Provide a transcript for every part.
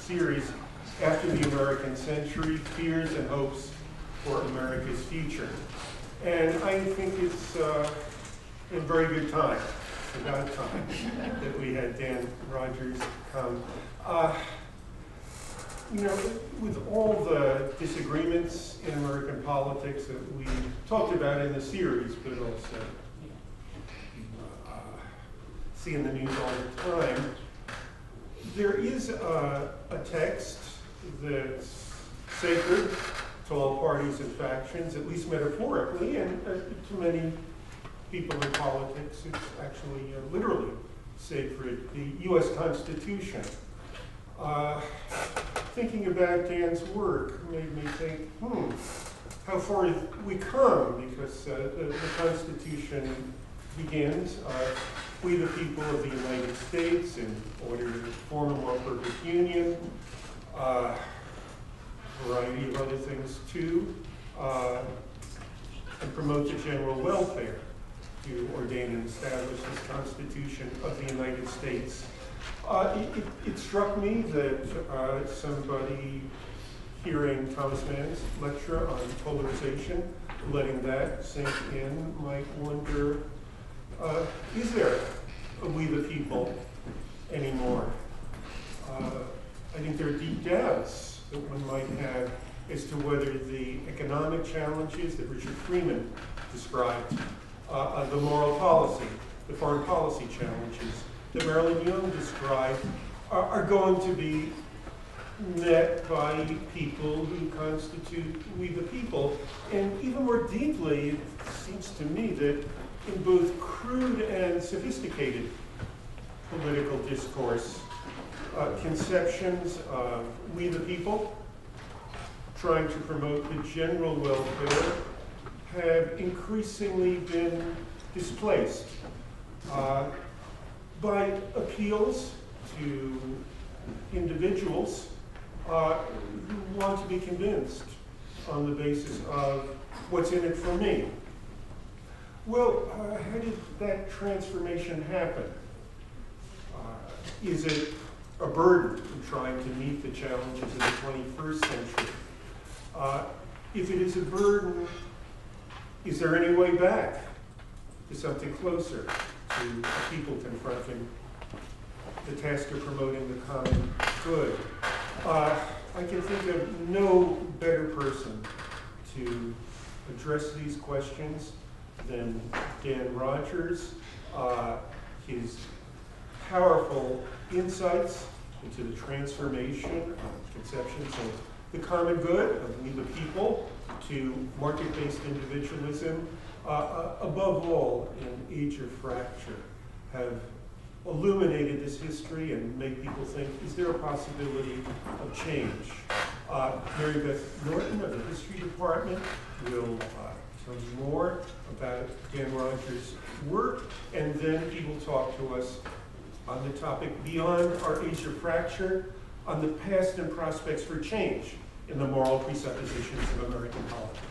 series, After the American Century, Fears and Hopes for America's Future. And I think it's a very good time, about time, that we had Dan Rodgers come. You know, with all the disagreements in American politics that we talked about in the series, but also see in the news all the time, there is a text that's sacred to all parties and factions, at least metaphorically, and to many people in politics, it's actually literally sacred, the U.S. Constitution. Thinking about Dan's work made me think, how far have we come? Because the Constitution begins, we the people of the United States, in order to form a more perfect union, a variety of other things too, and promote the general welfare, to ordain and establish this Constitution of the United States. It struck me that somebody hearing Thomas Mann's lecture on polarization, letting that sink in, might wonder, is there a we the people anymore? I think there are deep doubts that one might have as to whether the economic challenges that Richard Freeman described, the moral policy, the foreign policy challenges that Marilyn Young described, are going to be met by people who constitute we the people. And even more deeply, it seems to me that in both crude and sophisticated political discourse, conceptions of we the people, trying to promote the general welfare, have increasingly been displaced by appeals to individuals who want to be convinced on the basis of what's in it for me. Well, how did that transformation happen? Is it a burden in trying to meet the challenges of the 21st century? If it is a burden, is there any way back to something closer to people confronting the task of promoting the common good? I can think of no better person to address these questions than Dan Rodgers. His powerful insights into the transformation of conceptions of the common good, of we the people, to market-based individualism, above all, in Age of Fracture, have illuminated this history and made people think, is there a possibility of change? Mary Beth Norton of the History Department will tell you more about Dan Rodgers' work, and then he will talk to us on the topic beyond our Age of Fracture, on the past and prospects for change in the moral presuppositions of American politics.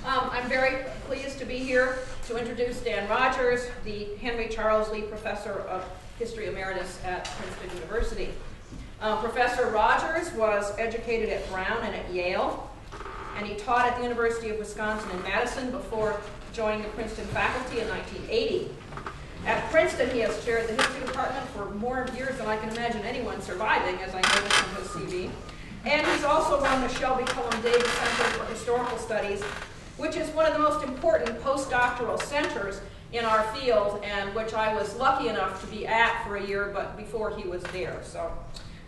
I'm very pleased to be here to introduce Dan Rodgers, the Henry Charles Lee Professor of History Emeritus at Princeton University. Professor Rodgers was educated at Brown and at Yale, and he taught at the University of Wisconsin in Madison before joining the Princeton faculty in 1980. At Princeton, he has chaired the history department for more years than I can imagine anyone surviving, as I noticed from his CV. And he's also run the Shelby Cullom Davis Center for Historical Studies, which is one of the most important postdoctoral centers in our field, and which I was lucky enough to be at for a year, but before he was there. So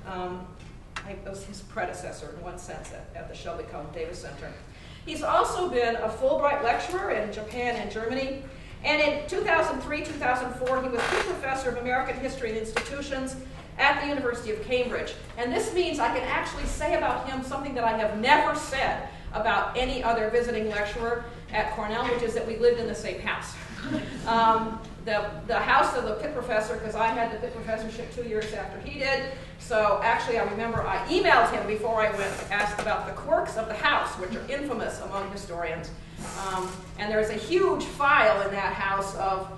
I was his predecessor in one sense at the Shelby Cullom Davis Center. He's also been a Fulbright lecturer in Japan and Germany. And in 2003-2004, he was the professor of American History and Institutions at the University of Cambridge. And this means I can actually say about him something that I have never said about any other visiting lecturer at Cornell, which is that we lived in the same house. The house of the Pitt professor, because I had the Pitt professorship 2 years after he did. So actually, I remember I emailed him before I went to ask about the quirks of the house, which are infamous among historians. And there's a huge file in that house of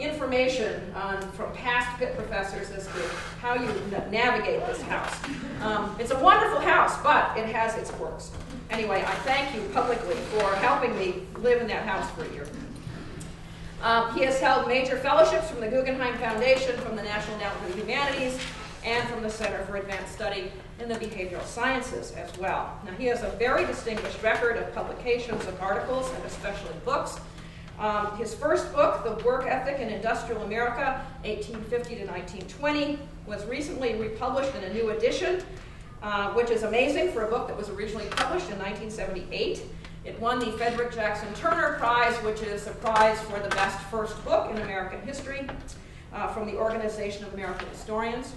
information from past Pitt professors as to how you navigate this house. It's a wonderful house, but it has its quirks. Anyway, I thank you publicly for helping me live in that house for a year. He has held major fellowships from the Guggenheim Foundation, from the National Endowment for the Humanities, and from the Center for Advanced Study in the Behavioral Sciences as well. Now, he has a very distinguished record of publications of articles and especially books. His first book, The Work Ethic in Industrial America, 1850 to 1920, was recently republished in a new edition, which is amazing for a book that was originally published in 1978. It won the Frederick Jackson Turner Prize, which is a prize for the best first book in American history from the Organization of American Historians.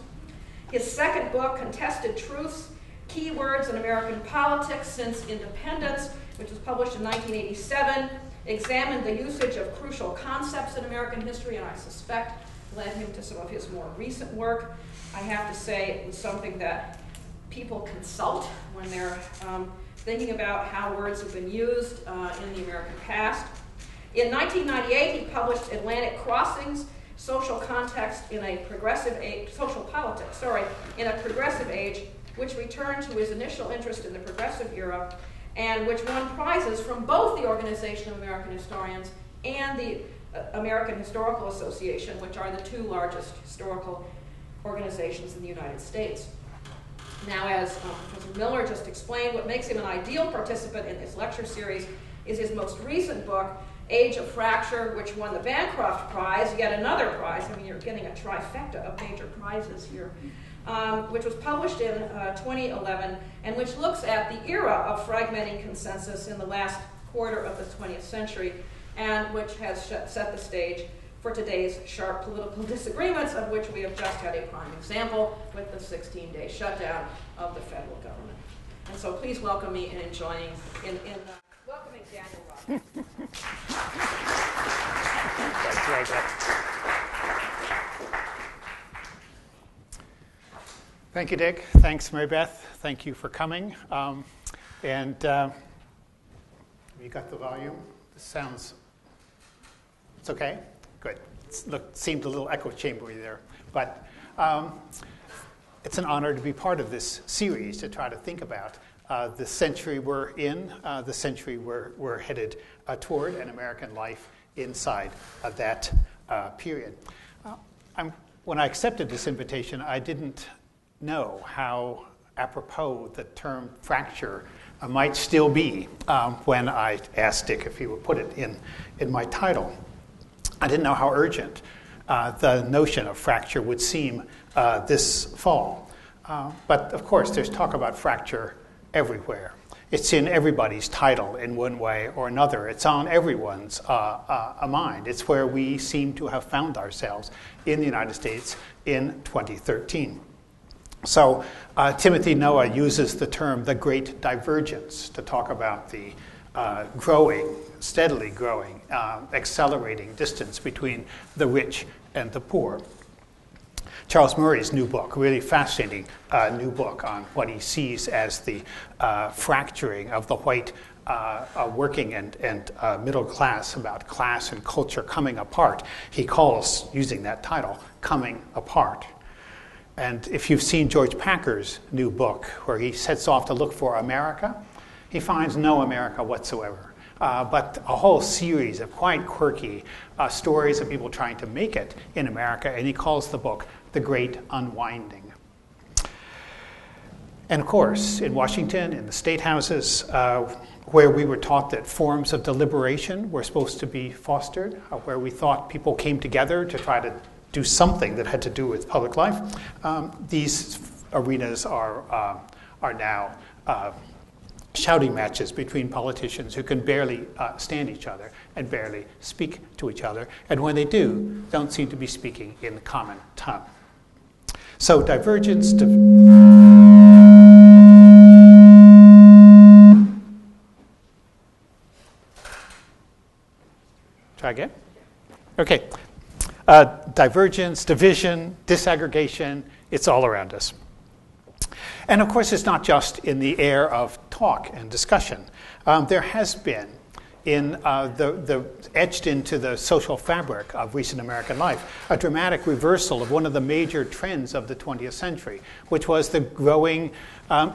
His second book, Contested Truths, Keywords in American Politics Since Independence, which was published in 1987, examined the usage of crucial concepts in American history, and I suspect led him to some of his more recent work. I have to say it was something that people consult when they're thinking about how words have been used in the American past. In 1998, he published Atlantic Crossings, Social Context in a Progressive Age, Social Politics, in a Progressive Age, which returned to his initial interest in the progressive era and which won prizes from both the Organization of American Historians and the American Historical Association, which are the two largest historical organizations in the United States. Now, as Professor Miller just explained, what makes him an ideal participant in this lecture series is his most recent book, Age of Fracture, which won the Bancroft Prize, yet another prize. I mean, you're getting a trifecta of major prizes here, which was published in 2011, and which looks at the era of fragmenting consensus in the last quarter of the 20th century, and which has set the stage for today's sharp political disagreements, of which we have just had a prime example with the 16-day shutdown of the federal government. And so please welcome me in joining in welcoming Daniel Rodgers. Thank you, Dick. Thanks, Mary Beth. Thank you for coming. You got the volume? This sounds, it's okay? Good. Seemed a little echo chambery there. But it's an honor to be part of this series to try to think about the century we're in, the century we're headed toward, and American life inside that period. When I accepted this invitation, I didn't know how apropos the term fracture might still be when I asked Dick if he would put it in my title. I didn't know how urgent the notion of fracture would seem this fall. But of course, there's talk about fracture everywhere. It's in everybody's title in one way or another. It's on everyone's mind. It's where we seem to have found ourselves in the United States in 2013. So Timothy Noah uses the term the Great Divergence to talk about the steadily growing, accelerating distance between the rich and the poor. Charles Murray's new book, really fascinating new book on what he sees as the fracturing of the white working and middle class, about class and culture coming apart. He calls, using that title, Coming Apart. And if you've seen George Packer's new book, where he sets off to look for America, he finds no America whatsoever, but a whole series of quite quirky stories of people trying to make it in America, and he calls the book The Great Unwinding. And of course, in Washington, in the state houses, where we were taught that forms of deliberation were supposed to be fostered, where we thought people came together to try to do something that had to do with public life, these arenas are now shouting matches between politicians who can barely stand each other and barely speak to each other, and when they do, don't seem to be speaking in the common tongue. So divergence. Try again? Okay. Divergence, division, disaggregation, it's all around us. And of course, it's not just in the air of talk and discussion. There has been, etched into the social fabric of recent American life, a dramatic reversal of one of the major trends of the 20th century, which was the growing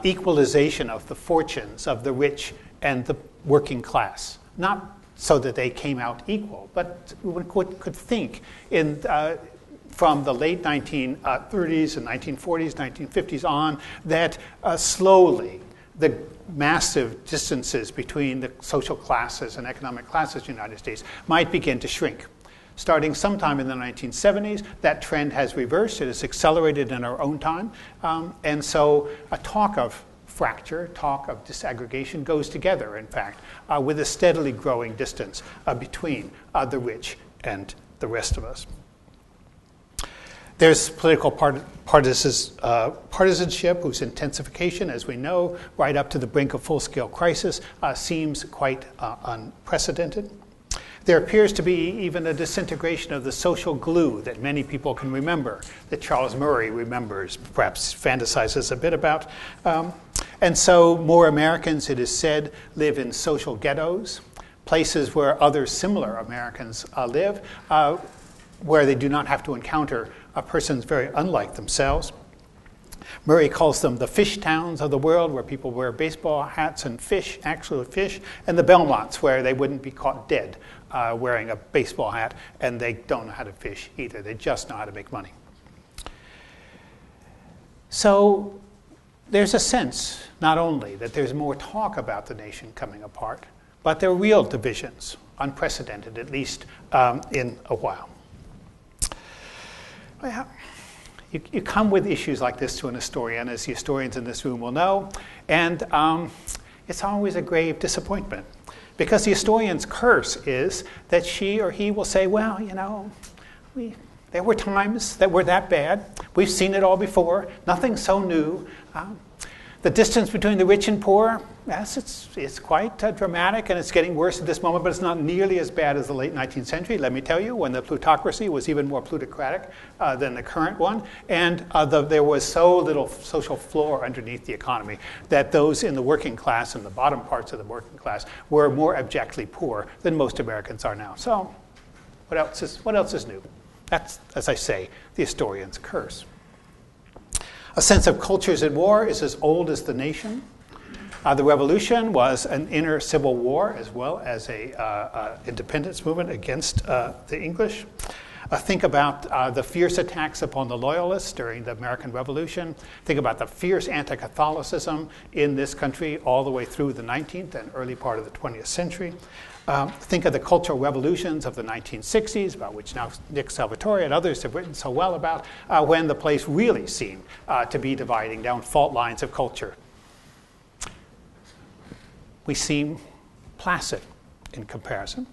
equalization of the fortunes of the rich and the working class. Not so that they came out equal, but one could think from the late 1930s and 1940s, 1950s on, that slowly the massive distances between the social classes and economic classes in the United States might begin to shrink. Starting sometime in the 1970s, that trend has reversed. It has accelerated in our own time. And so a talk of fracture, talk of disaggregation goes together, in fact, with a steadily growing distance between the rich and the rest of us. There's political partisanship, whose intensification, as we know, right up to the brink of full-scale crisis, seems quite unprecedented. There appears to be even a disintegration of the social glue that many people can remember, that Charles Murray remembers, perhaps fantasizes a bit about. And so more Americans, it is said, live in social ghettos, places where other similar Americans live, where they do not have to encounter persons very unlike themselves. Murray calls them the fish towns of the world, where people wear baseball hats and fish, actual fish, and the Belmonts, where they wouldn't be caught dead wearing a baseball hat, and they don't know how to fish either. They just know how to make money. So there's a sense, not only that there's more talk about the nation coming apart, but there are real divisions, unprecedented, at least in a while. Well, you come with issues like this to an historian, as the historians in this room will know, and it's always a grave disappointment. Because the historian's curse is that she or he will say, well, you know, there were times that were that bad. We've seen it all before. Nothing so new. The distance between the rich and poor, yes, it's quite dramatic, and it's getting worse at this moment, but it's not nearly as bad as the late 19th century, let me tell you, when the plutocracy was even more plutocratic than the current one, and there was so little social floor underneath the economy that those in the working class and the bottom parts of the working class were more abjectly poor than most Americans are now. So what else is new? That's, as I say, the historian's curse. A sense of cultures at war is as old as the nation. The revolution was an inner civil war as well as a independence movement against the English. Think about the fierce attacks upon the Loyalists during the American Revolution. Think about the fierce anti-Catholicism in this country all the way through the 19th and early part of the 20th century. Think of the cultural revolutions of the 1960s, about which now Nick Salvatore and others have written so well about, when the place really seemed to be dividing down fault lines of culture. We seem placid in comparison.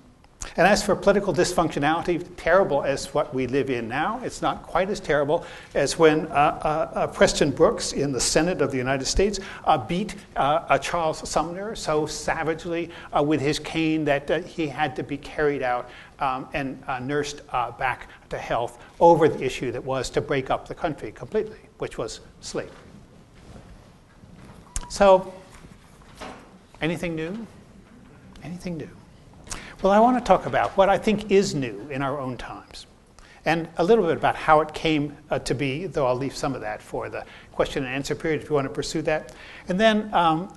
And as for political dysfunctionality, terrible as what we live in now, it's not quite as terrible as when Preston Brooks in the Senate of the United States beat Charles Sumner so savagely with his cane that he had to be carried out and nursed back to health over the issue that was to break up the country completely, which was slavery. So, anything new? Anything new? Well, I want to talk about what I think is new in our own times, and a little bit about how it came to be, though I'll leave some of that for the question and answer period if you want to pursue that, and then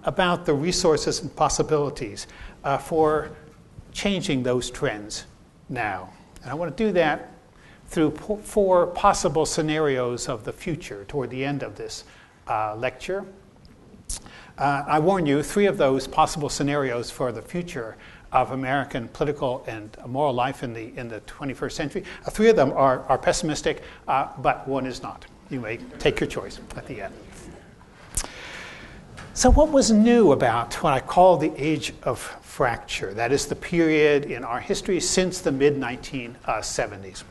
about the resources and possibilities for changing those trends now. And I want to do that through four possible scenarios of the future toward the end of this lecture. I warn you, three of those possible scenarios for the future of American political and moral life in the 21st century. Three of them are pessimistic, but one is not. You may take your choice at the end. So what was new about what I call the age of fracture? That is the period in our history since the mid-1970s.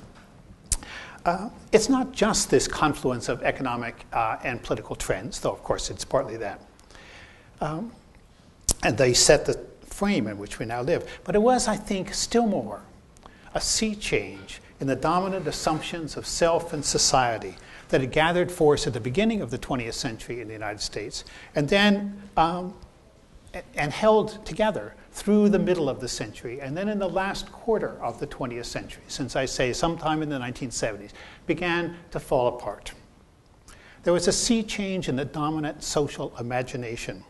It's not just this confluence of economic and political trends, though of course it's partly that. And they set the frame in which we now live. But it was, I think, still more a sea change in the dominant assumptions of self and society that had gathered force at the beginning of the 20th century in the United States, and then and held together through the middle of the century, and then in the last quarter of the 20th century, since I say sometime in the 1970s, began to fall apart. There was a sea change in the dominant social imagination,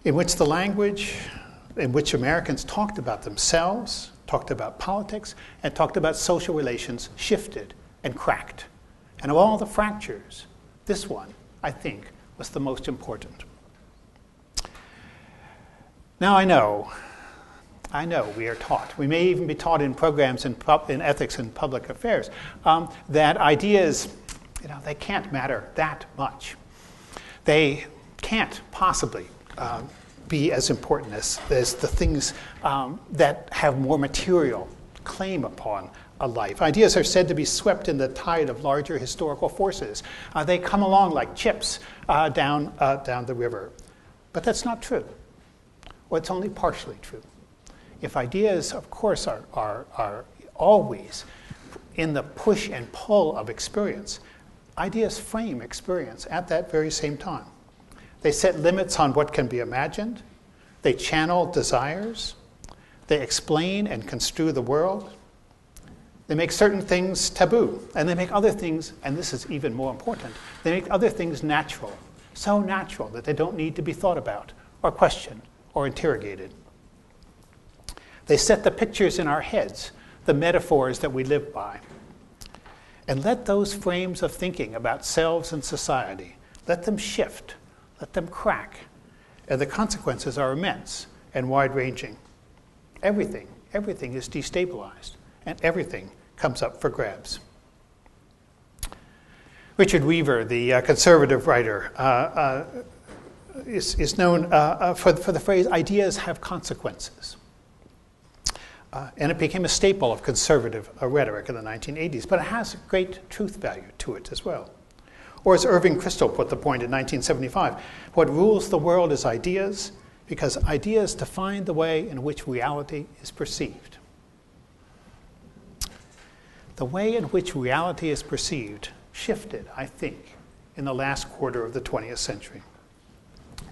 in which the language in which Americans talked about themselves, talked about politics, and talked about social relations shifted and cracked. And of all the fractures, this one, I think, was the most important. Now I know we are taught, we may even be taught in programs in ethics and public affairs, that ideas, they can't matter that much. They can't possibly be as important as the things that have more material claim upon a life. Ideas are said to be swept in the tide of larger historical forces. They come along like chips down the river. But that's not true. Or it's only partially true. If ideas, of course, are always in the push and pull of experience, ideas frame experience at that very same time. They set limits on what can be imagined. They channel desires. They explain and construe the world. They make certain things taboo. And they make other things, and this is even more important, they make other things natural. So natural that they don't need to be thought about or questioned or interrogated. They set the pictures in our heads, the metaphors that we live by. And let those frames of thinking about selves and society, let them shift, let them crack. And the consequences are immense and wide-ranging. Everything is destabilized, and everything comes up for grabs. Richard Weaver, the conservative writer, is known for the phrase, ideas have consequences. And it became a staple of conservative rhetoric in the 1980s, but it has great truth value to it as well. Or as Irving Kristol put the point in 1975, what rules the world is ideas, because ideas define the way in which reality is perceived. The way in which reality is perceived shifted, I think, in the last quarter of the 20th century.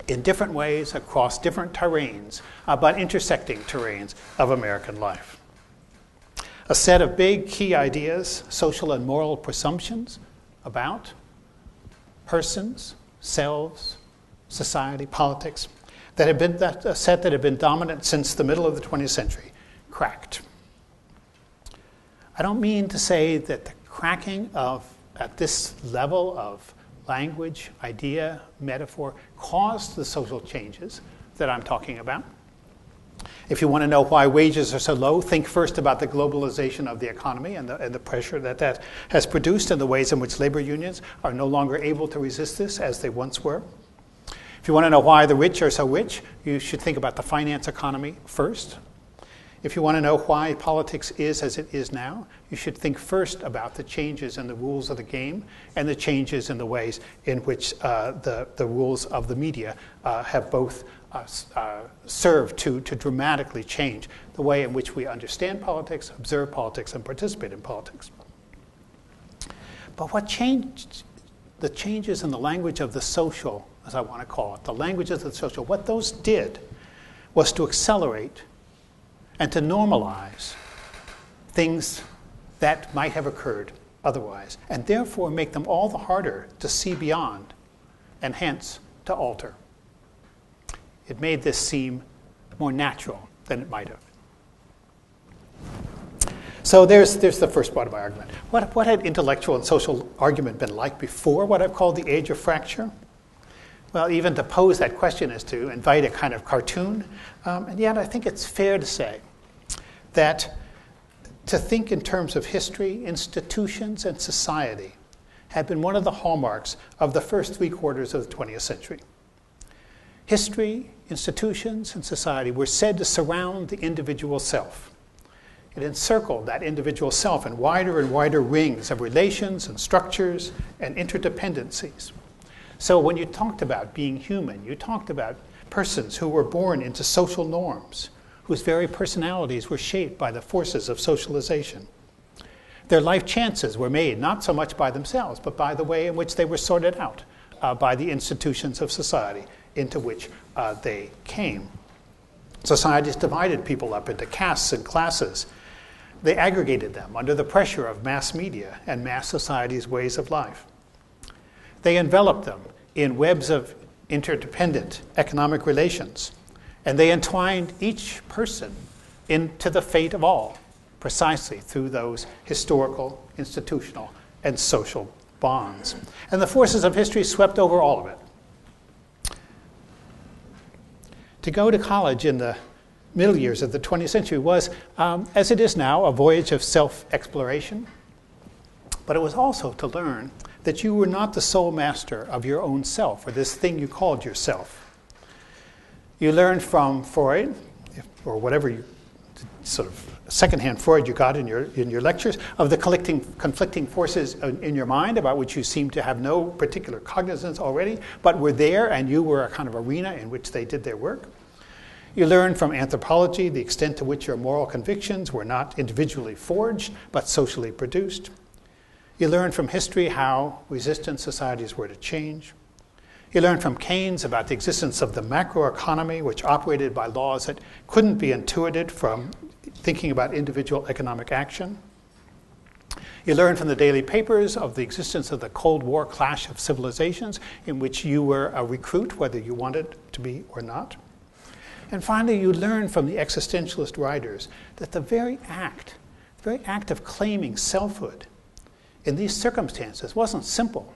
In different ways, across different terrains, but intersecting terrains of American life. A set of big key ideas, social and moral presumptions about persons, selves, society, politics, a set that had been dominant since the middle of the 20th century, cracked. I don't mean to say that the cracking at this level of language, idea, metaphor, caused the social changes that I'm talking about. If you want to know why wages are so low, think first about the globalization of the economy and the pressure that has produced and the ways in which labor unions are no longer able to resist this as they once were. If you want to know why the rich are so rich, you should think about the finance economy first. If you want to know why politics is as it is now, you should think first about the changes in the rules of the game and the changes in the ways in which the rules of the media have both served to dramatically change the way in which we understand politics, observe politics, and participate in politics. But what changed, the changes in the language of the social, as I want to call it, the languages of the social, what those did was to accelerate and to normalize things that might have occurred otherwise, and therefore make them all the harder to see beyond, and hence to alter. It made this seem more natural than it might have. So there's the first part of my argument. What had intellectual and social argument been like before what I've called the age of fracture? Well, even to pose that question is to invite a kind of cartoon, and yet I think it's fair to say that to think in terms of history, institutions, and society had been one of the hallmarks of the first 3/4 of the 20th century. History, institutions, and society were said to surround the individual self. It encircled that individual self in wider and wider rings of relations and structures and interdependencies. So when you talked about being human, you talked about persons who were born into social norms, whose very personalities were shaped by the forces of socialization. Their life chances were made not so much by themselves, but by the way in which they were sorted out by the institutions of society into which they came. Societies divided people up into castes and classes. They aggregated them under the pressure of mass media and mass society's ways of life. They enveloped them in webs of interdependent economic relations, and they entwined each person into the fate of all, precisely through those historical, institutional, and social bonds. And the forces of history swept over all of it. To go to college in the middle years of the 20th century was, as it is now, a voyage of self-exploration. But it was also to learn that you were not the sole master of your own self, or this thing you called yourself. You learned from Freud, or whatever sort of secondhand Freud you got in your lectures, of the conflicting forces in your mind about which you seem to have no particular cognizance already, but were there, and you were a kind of arena in which they did their work. You learned from anthropology the extent to which your moral convictions were not individually forged, but socially produced. You learned from history how resistant societies were to change. You learned from Keynes about the existence of the macroeconomy, which operated by laws that couldn't be intuited from thinking about individual economic action. You learned from the daily papers of the existence of the Cold War clash of civilizations, in which you were a recruit, whether you wanted to be or not. And finally, you learned from the existentialist writers that the very act of claiming selfhood in these circumstances wasn't simple,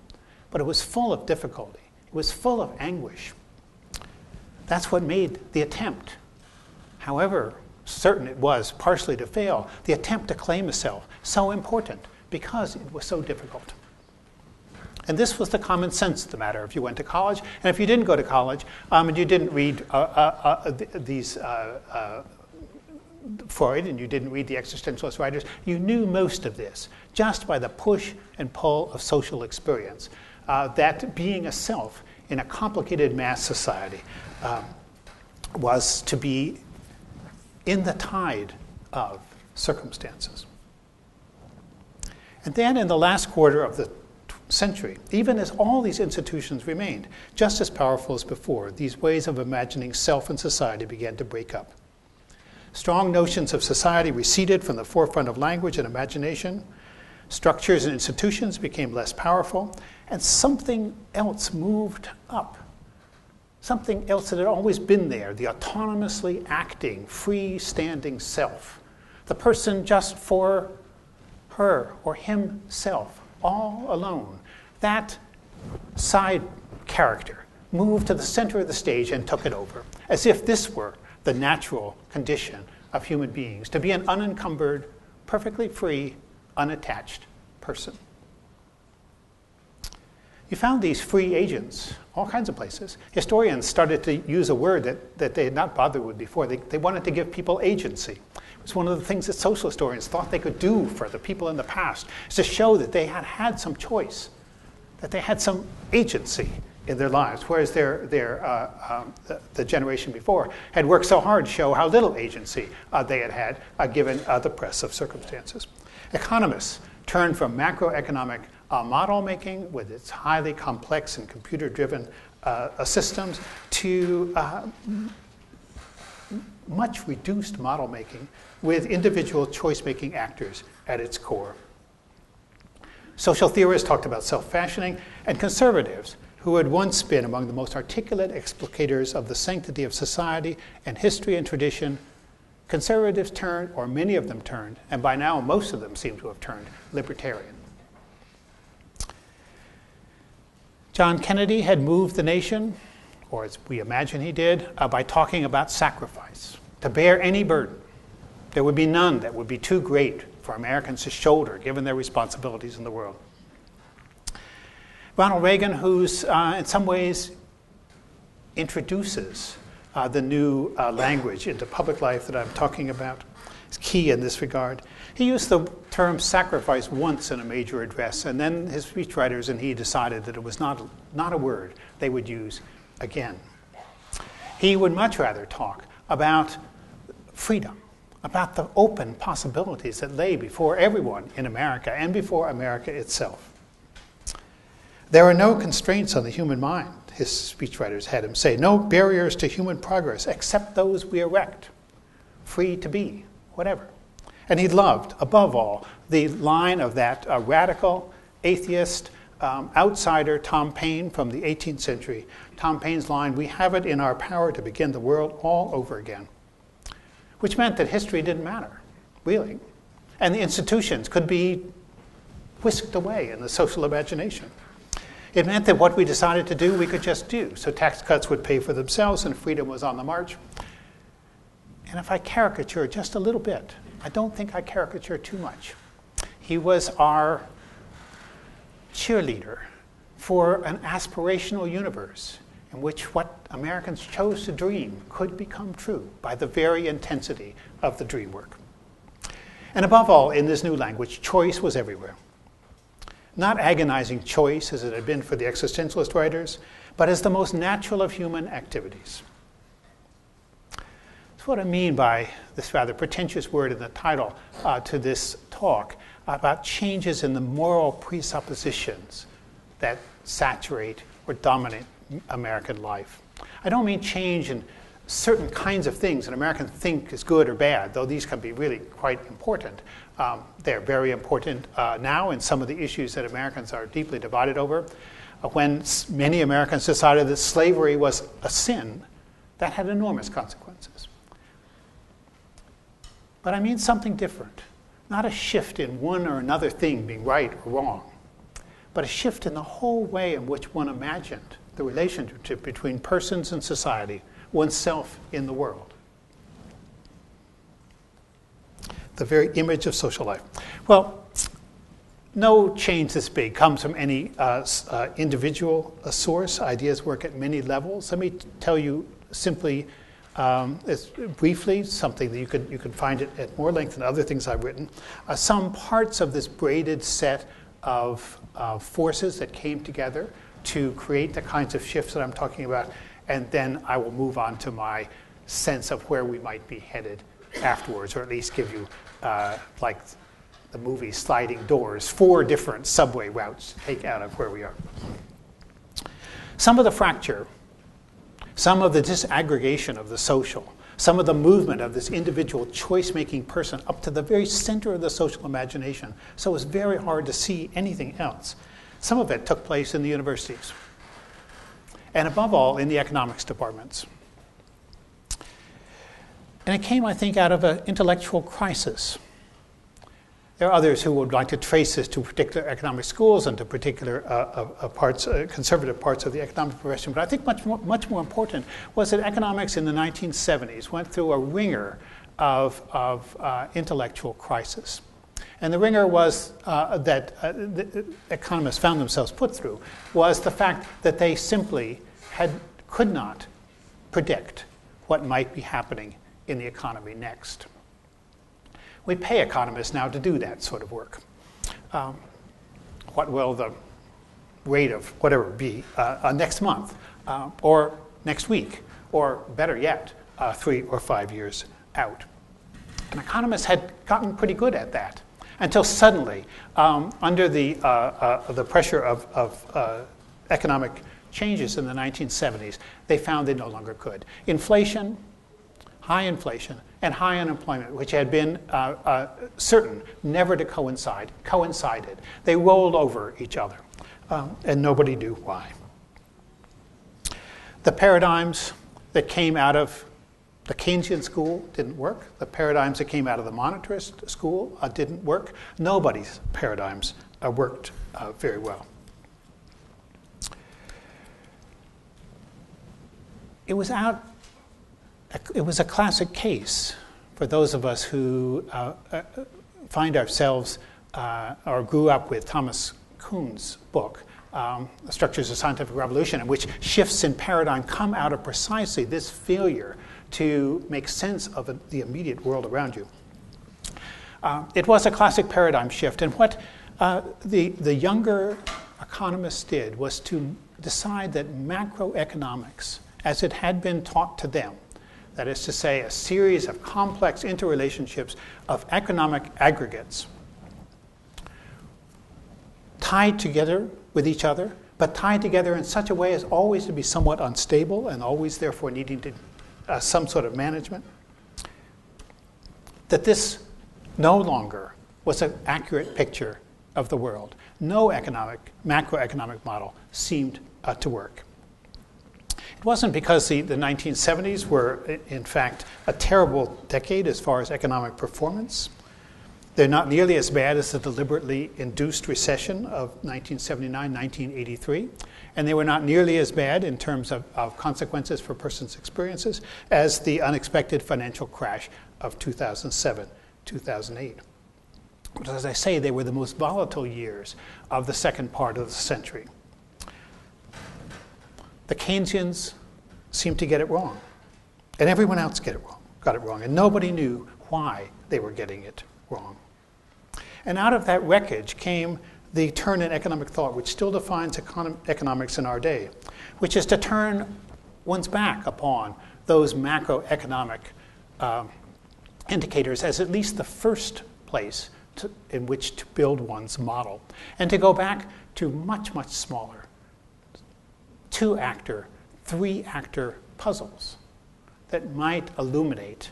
but it was full of difficulty. It was full of anguish. That's what made the attempt, however certain it was partially to fail, the attempt to claim a self so important, because it was so difficult. And this was the common sense of the matter if you went to college. And if you didn't go to college and you didn't read these Freud and you didn't read the existentialist writers, you knew most of this just by the push and pull of social experience. That being a self in a complicated mass society was to be in the tide of circumstances. And then in the last quarter of the century, even as all these institutions remained just as powerful as before, these ways of imagining self and society began to break up. Strong notions of society receded from the forefront of language and imagination. Structures and institutions became less powerful, and something else moved up. Something else that had always been there, the autonomously acting, free-standing self. The person just for her or himself, all alone. That side character moved to the center of the stage and took it over, as if this were the natural condition of human beings, to be an unencumbered, perfectly free, unattached person. You found these free agents all kinds of places. Historians started to use a word that they had not bothered with before. They wanted to give people agency. It was one of the things that social historians thought they could do for the people in the past, is to show that they had had some choice, that they had some agency in their lives, whereas the generation before had worked so hard to show how little agency they had given the press of circumstances. Economists turned from macroeconomic model making with its highly complex and computer-driven systems to much reduced model making with individual choice-making actors at its core. Social theorists talked about self-fashioning, and conservatives, who had once been among the most articulate explicators of the sanctity of society and history and tradition, conservatives turned, or many of them turned, and by now most of them seem to have turned libertarian. John Kennedy had moved the nation, or as we imagine he did, by talking about sacrifice, to bear any burden. There would be none that would be too great for Americans to shoulder, given their responsibilities in the world. Ronald Reagan, who's in some ways introduces the new language into public life that I'm talking about, is key in this regard. He used the term sacrifice once in a major address, and then his speechwriters and he decided that it was not a word they would use again. He would much rather talk about freedom, about the open possibilities that lay before everyone in America and before America itself. There are no constraints on the human mind, his speechwriters had him say, no barriers to human progress except those we erect, free to be, whatever. And he loved, above all, the line of that radical, atheist, outsider Tom Paine from the 18th century. Tom Paine's line, "We have it in our power to begin the world all over again," which meant that history didn't matter, really. And the institutions could be whisked away in the social imagination. It meant that what we decided to do, we could just do. So tax cuts would pay for themselves and freedom was on the march. And if I caricature just a little bit, I don't think I caricature too much. He was our cheerleader for an aspirational universe in which what Americans chose to dream could become true by the very intensity of the dream work. And above all, in this new language, choice was everywhere. Not agonizing choice as it had been for the existentialist writers, but as the most natural of human activities. That's what I mean by this rather pretentious word in the title to this talk about changes in the moral presuppositions that saturate or dominate American life. I don't mean change in certain kinds of things that Americans think is good or bad, though these can be really quite important. They're very important now in some of the issues that Americans are deeply divided over. When many Americans decided that slavery was a sin, that had enormous consequences. But I mean something different. Not a shift in one or another thing being right or wrong, but a shift in the whole way in which one imagined the relationship between persons and society, oneself in the world. The very image of social life. Well, no change this big comes from any individual source. Ideas work at many levels. Let me tell you simply, briefly, something that you can find it at more length than other things I've written. Some parts of this braided set of forces that came together to create the kinds of shifts that I'm talking about, and then I will move on to my sense of where we might be headed afterwards, or at least give you, like the movie Sliding Doors, 4 different subway routes to take out of where we are. Some of the fracture, some of the disaggregation of the social, some of the movement of this individual choice-making person up to the very center of the social imagination, so it's very hard to see anything else. Some of it took place in the universities, and above all, in the economics departments. And it came, I think, out of an intellectual crisis. There are others who would like to trace this to particular economic schools and to particular conservative parts of the economic profession. But I think much more important was that economics in the 1970s went through a wringer of intellectual crisis. And the wringer was that the economists found themselves put through was the fact that they simply could not predict what might be happening in the economy next. We pay economists now to do that sort of work. What will the rate of whatever be next month, or next week, or better yet, 3 or 5 years out? And economists had gotten pretty good at that until suddenly, under the pressure of economic changes in the 1970s, they found they no longer could. Inflation, high inflation, and high unemployment, which had been certain never to coincided. They rolled over each other, and nobody knew why. The paradigms that came out of the Keynesian school didn't work. The paradigms that came out of the monetarist school didn't work. Nobody's paradigms worked very well. It was a classic case for those of us who find ourselves or grew up with Thomas Kuhn's book, The Structures of Scientific Revolution, in which shifts in paradigm come out of precisely this failure to make sense of the immediate world around you. It was a classic paradigm shift, and what the younger economists did was to decide that macroeconomics, as it had been taught to them, that is to say, a series of complex interrelationships of economic aggregates tied together with each other but tied together in such a way as always to be somewhat unstable and always therefore needing to, some sort of management, that this no longer was an accurate picture of the world. No macroeconomic model seemed to work. It wasn't because the 1970s were, in fact, a terrible decade as far as economic performance. They're not nearly as bad as the deliberately induced recession of 1979, 1983. And they were not nearly as bad in terms of consequences for persons' experiences as the unexpected financial crash of 2007, 2008. But as I say, they were the most volatile years of the second part of the century. The Keynesians seemed to get it wrong, and everyone else got it wrong, and nobody knew why they were getting it wrong. And out of that wreckage came the turn in economic thought, which still defines economics in our day, which is to turn one's back upon those macroeconomic indicators as at least the first place in which to build one's model, and to go back to much, much smaller 2-actor, 3-actor puzzles that might illuminate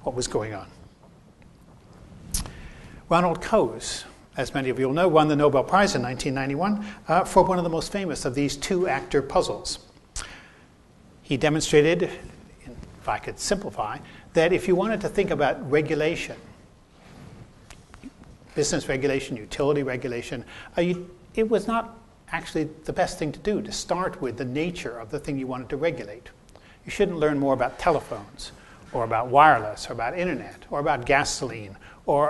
what was going on. Ronald Coase, as many of you will know, won the Nobel Prize in 1991 for one of the most famous of these 2-actor puzzles. He demonstrated, if I could simplify, that if you wanted to think about regulation, business regulation, utility regulation, it was not actually the best thing to do to start with the nature of the thing you wanted to regulate. You shouldn't learn more about telephones, or about wireless, or about internet, or about gasoline, or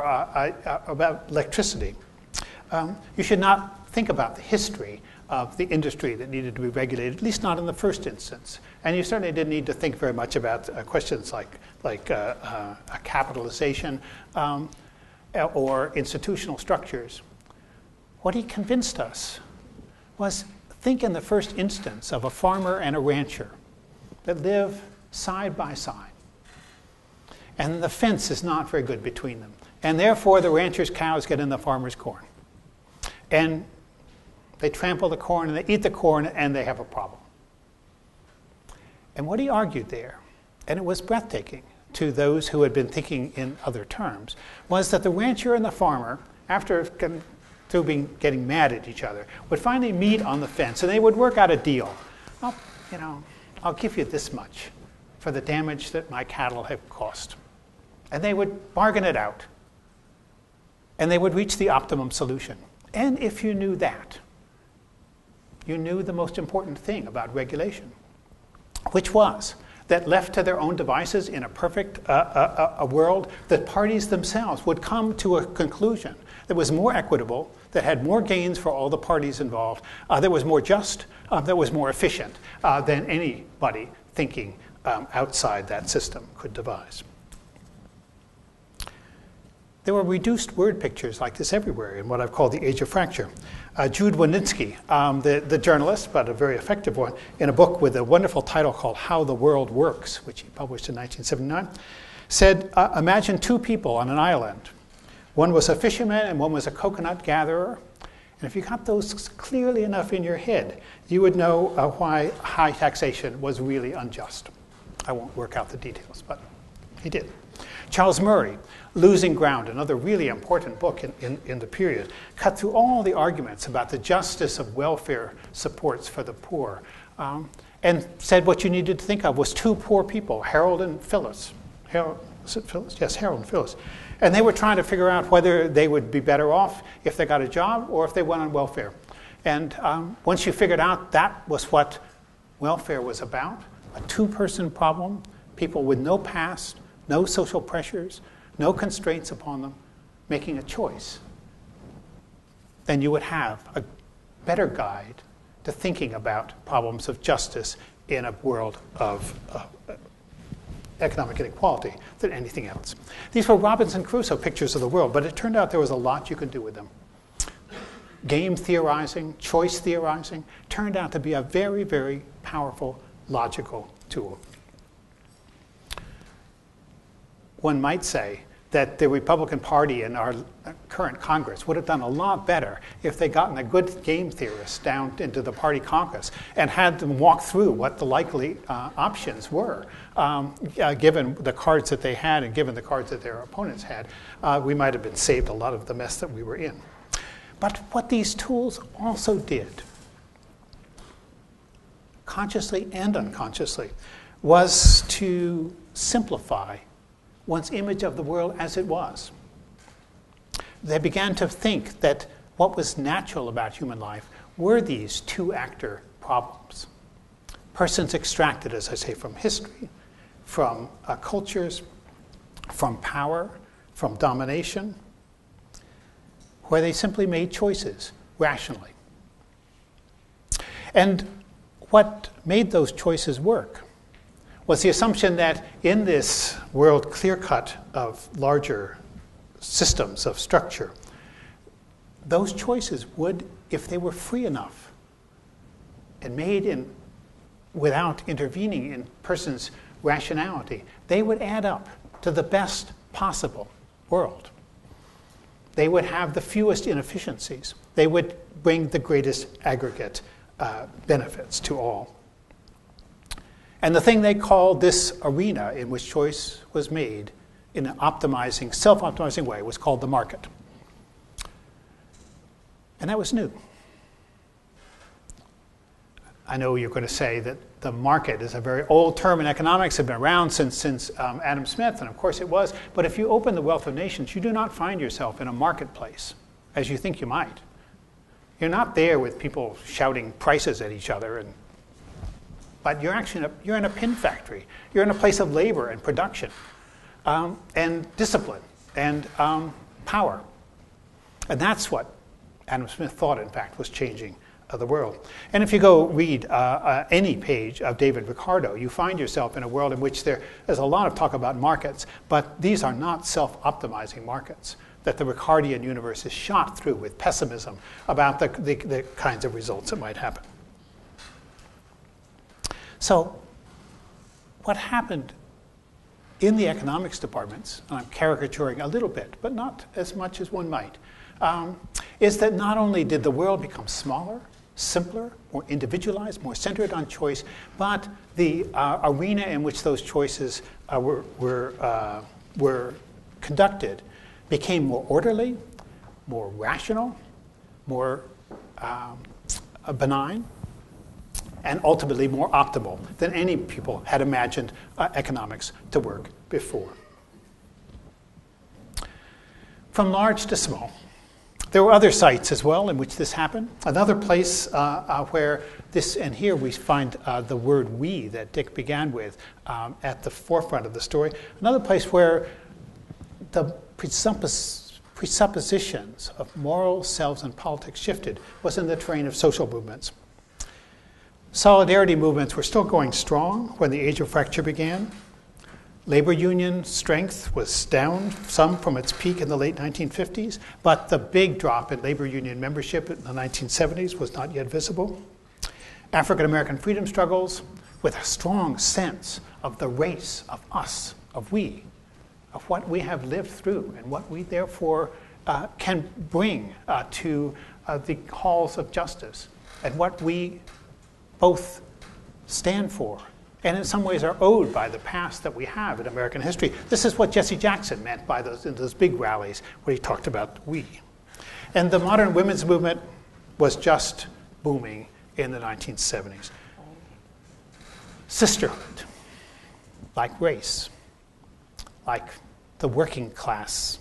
about electricity. You should not think about the history of the industry that needed to be regulated, at least not in the first instance. And you certainly didn't need to think very much about questions like capitalization or institutional structures. What he convinced us was think in the first instance of a farmer and a rancher that live side by side. And the fence is not very good between them. And therefore, the rancher's cows get in the farmer's corn. And they trample the corn, and they eat the corn, and they have a problem. And what he argued there, and it was breathtaking to those who had been thinking in other terms, was that the rancher and the farmer, after getting mad at each other, would finally meet on the fence, and they would work out a deal. I'll give you this much for the damage that my cattle have caused. And they would bargain it out. And they would reach the optimum solution. And if you knew that, you knew the most important thing about regulation, which was that left to their own devices in a perfect a world, that parties themselves would come to a conclusion that was more equitable, that had more gains for all the parties involved, that was more just, that was more efficient than anybody thinking outside that system could devise. There were reduced word pictures like this everywhere in what I've called the Age of Fracture. Jude Wanniski, the journalist, but a very effective one, in a book with a wonderful title called How the World Works, which he published in 1979, said, imagine 2 people on an island. One was a fisherman and one was a coconut gatherer. And if you got those clearly enough in your head, you would know why high taxation was really unjust. I won't work out the details, but he did. Charles Murray, Losing Ground, another really important book in the period, cut through all the arguments about the justice of welfare supports for the poor, and said what you needed to think of was 2 poor people, Harold and Phyllis. Was it Phyllis? Yes, Harold and Phyllis. And they were trying to figure out whether they would be better off if they got a job or if they went on welfare. And once you figured out that was what welfare was about, a 2-person problem, people with no past, no social pressures, no constraints upon them, making a choice, then you would have a better guide to thinking about problems of justice in a world of economic inequality than anything else. These were Robinson Crusoe pictures of the world, but it turned out there was a lot you could do with them. Game theorizing, choice theorizing, turned out to be a very, very powerful logical tool. One might say that the Republican Party and our current Congress would have done a lot better if they'd gotten a good game theorist down into the party caucus and had them walk through what the likely options were, given the cards that they had and given the cards that their opponents had. We might have been saved a lot of the mess that we were in. But what these tools also did, consciously and unconsciously, was to simplify one's image of the world as it was. They began to think that what was natural about human life were these two-actor problems. Persons extracted, as I say, from history, from cultures, from power, from domination, where they simply made choices rationally. And what made those choices work was the assumption that in this world clear-cut of larger systems of structure, those choices would, if they were free enough and made without intervening in persons' rationality, they would add up to the best possible world. They would have the fewest inefficiencies. They would bring the greatest aggregate benefits to all. And the thing they called this arena in which choice was made in an optimizing, self-optimizing way was called the market. And that was new. I know you're going to say that the market is a very old term in economics, has been around since Adam Smith, and of course it was. But if you open The Wealth of Nations, you do not find yourself in a marketplace, as you think you might. You're not there with people shouting prices at each other, but you're actually you're in a pin factory. You're in a place of labor and production, and discipline, and power. And that's what Adam Smith thought, in fact, was changing the world. And if you go read any page of David Ricardo, you find yourself in a world in which there's a lot of talk about markets, but these are not self-optimizing markets that the Ricardian universe is shot through with pessimism about the kinds of results that might happen. So what happened in the economics departments, and I'm caricaturing a little bit, but not as much as one might, is that not only did the world become smaller, simpler, more individualized, more centered on choice, but the arena in which those choices were conducted became more orderly, more rational, more benign, and ultimately more optimal than any people had imagined economics to work before. From large to small. There were other sites as well in which this happened. Another place where this, and here we find the word we that Dick began with at the forefront of the story. Another place where the presuppositions of moral selves and politics shifted was in the terrain of social movements. Solidarity movements were still going strong when the Age of Fracture began. Labor union strength was down some from its peak in the late 1950s, but the big drop in labor union membership in the 1970s was not yet visible. African American freedom struggles with a strong sense of the race, of us, of we, of what we have lived through and what we therefore can bring to the halls of justice and what we both stand for and in some ways are owed by the past that we have in American history. This is what Jesse Jackson meant by those big rallies where he talked about we. And the modern women's movement was just booming in the 1970s. Sisterhood, like race, like the working class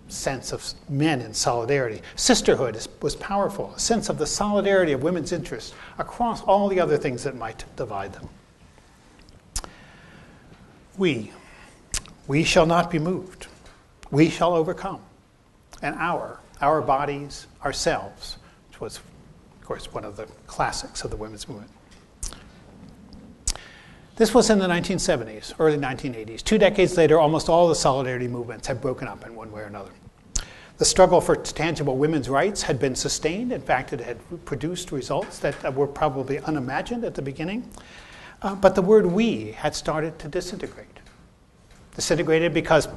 sense of men in solidarity. Sisterhood was powerful, a sense of the solidarity of women's interests across all the other things that might divide them. We shall not be moved. We shall overcome. And our bodies, ourselves, which was, of course, one of the classics of the women's movement. This was in the 1970s, early 1980s. 2 decades later, almost all the solidarity movements had broken up in one way or another. The struggle for tangible women's rights had been sustained. In fact, it had produced results that were probably unimagined at the beginning. But the word we had started to disintegrate. Disintegrated because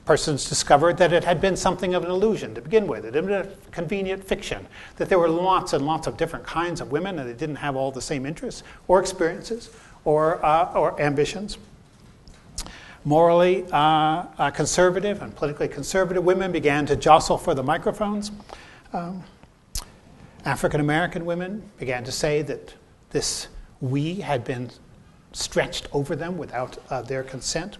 Persons discovered that it had been something of an illusion to begin with. It had been a convenient fiction, that there were lots and lots of different kinds of women, and they didn't have all the same interests or experiences or ambitions. Morally conservative and politically conservative women began to jostle for the microphones. African American women began to say that this we had been stretched over them without their consent.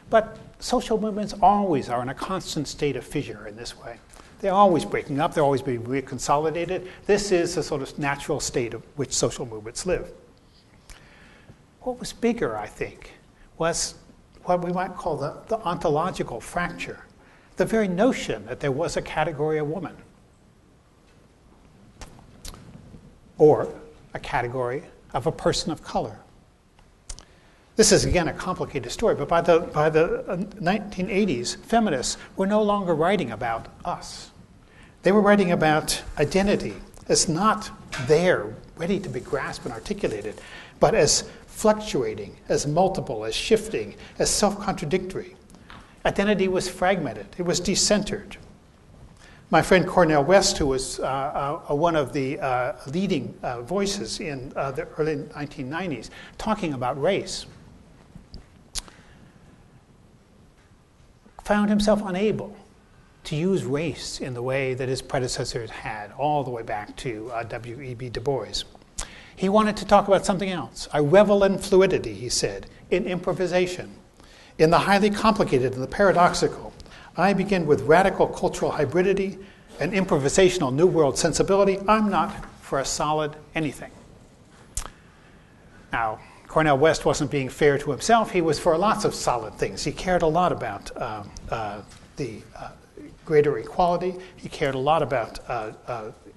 But social movements always are in a constant state of fissure in this way. They're always breaking up, they're always being reconsolidated. This is a sort of natural state of which social movements live. What was bigger, I think, was what we might call the ontological fracture, the very notion that there was a category of woman, or a category of a person of color. This is, again, a complicated story, but by the 1980s, feminists were no longer writing about us. They were writing about identity as not there, ready to be grasped and articulated, but as fluctuating, as multiple, as shifting, as self-contradictory. Identity was fragmented. It was decentered. My friend Cornell West, who was one of the leading voices in the early 1990s, talking about race, found himself unable to use race in the way that his predecessors had, all the way back to W.E.B. Du Bois. He wanted to talk about something else. I revel in fluidity, he said, in improvisation, in the highly complicated and the paradoxical. I begin with radical cultural hybridity and improvisational New World sensibility. I'm not for a solid anything. Now, Cornell West wasn't being fair to himself. He was for lots of solid things. He cared a lot about the greater equality. He cared a lot about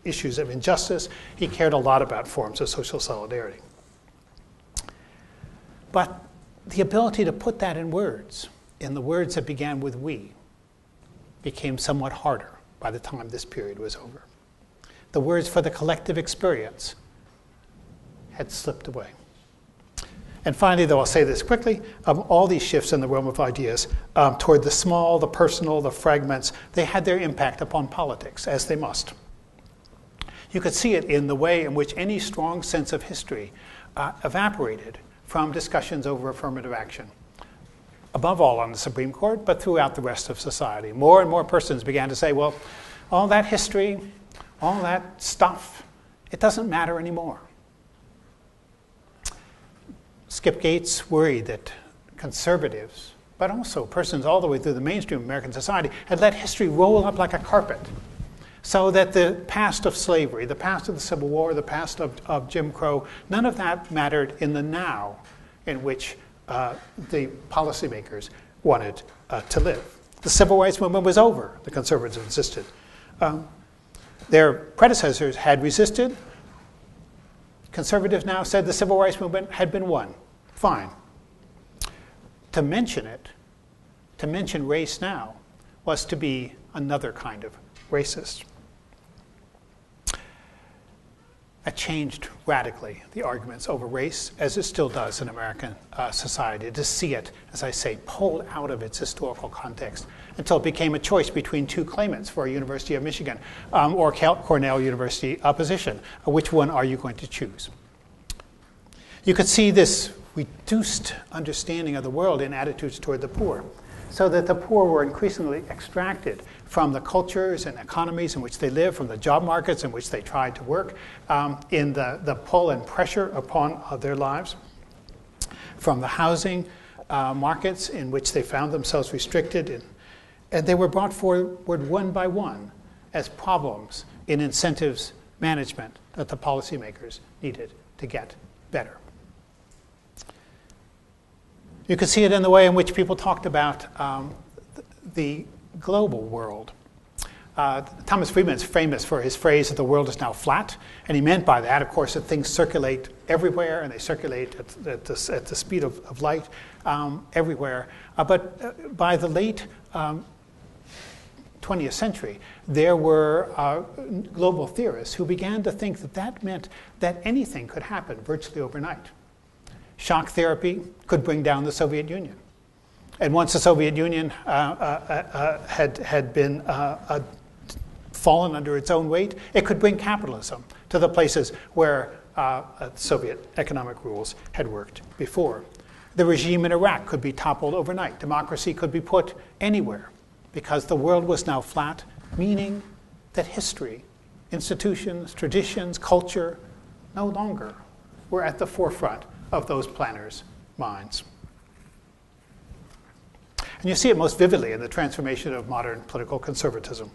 issues of injustice. He cared a lot about forms of social solidarity. But the ability to put that in the words that began with we, became somewhat harder by the time this period was over. The words for the collective experience had slipped away. And finally, though I'll say this quickly, all these shifts in the realm of ideas toward the small, the personal, the fragments, they had their impact upon politics, as they must. You could see it in the way in which any strong sense of history evaporated from discussions over affirmative action. Above all on the Supreme Court, but throughout the rest of society. More and more persons began to say, well, all that history, all that stuff, it doesn't matter anymore. Skip Gates worried that conservatives, but also persons all the way through the mainstream of American society, had let history roll up like a carpet, so that the past of slavery, the past of the Civil War, the past of Jim Crow, none of that mattered in the now in which the policymakers wanted to live. The civil rights movement was over, the conservatives insisted. Their predecessors had resisted. Conservatives now said the civil rights movement had been won. Fine. To mention it, to mention race now, was to be another kind of racist. That changed radically the arguments over race, as it still does in American society, to see it, as I say, pulled out of its historical context until it became a choice between two claimants for a University of Michigan or Cornell University position. Which one are you going to choose? You could see this reduced understanding of the world in attitudes toward the poor, so that the poor were increasingly extracted from the cultures and economies in which they live, from the job markets in which they tried to work, in the pull and pressure upon their lives, from the housing markets in which they found themselves restricted. And they were brought forward one by one as problems in incentives management that the policymakers needed to get better. You could see it in the way in which people talked about the global world. Thomas Friedman's famous for his phrase that the world is now flat, and he meant by that, of course, that things circulate everywhere, and they circulate at the speed of light everywhere. But by the late 20th century, there were global theorists who began to think that that meant that anything could happen virtually overnight. Shock therapy could bring down the Soviet Union. And once the Soviet Union had been fallen under its own weight, it could bring capitalism to the places where Soviet economic rules had worked before. The regime in Iraq could be toppled overnight. Democracy could be put anywhere because the world was now flat, meaning that history, institutions, traditions, culture no longer were at the forefront of those planners' minds. And you see it most vividly in the transformation of modern political conservatism.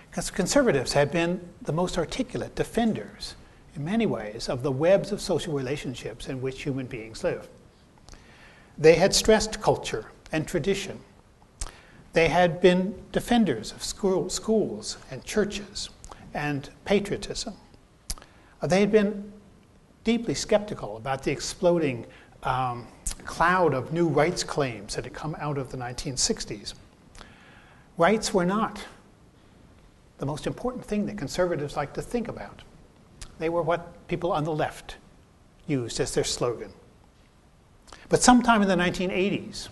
Because conservatives had been the most articulate defenders, in many ways, of the webs of social relationships in which human beings live. They had stressed culture and tradition. They had been defenders of schools and churches and patriotism. They had been deeply skeptical about the exploding cloud of new rights claims that had come out of the 1960s. Rights were not the most important thing that conservatives like to think about. They were what people on the left used as their slogan. But sometime in the 1980s,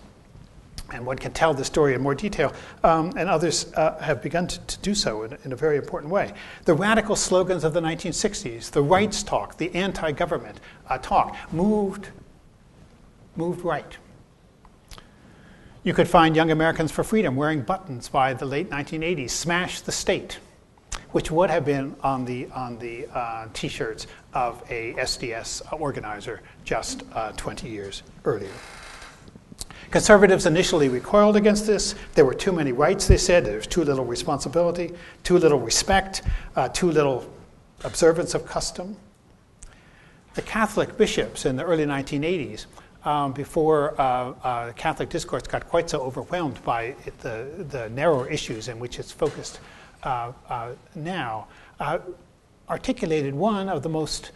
and one can tell the story in more detail, and others have begun to do so in a very important way. The radical slogans of the 1960s, the rights talk, the anti-government talk, moved right. You could find Young Americans for Freedom wearing buttons by the late 1980s, Smash the State, which would have been on the T-shirts of a SDS organizer just 20 years earlier. Conservatives initially recoiled against this. There were too many rights, they said. There was too little responsibility, too little respect, too little observance of custom. The Catholic bishops in the early 1980s, before Catholic discourse got quite so overwhelmed by the narrower issues in which it's focused now, articulated one of the most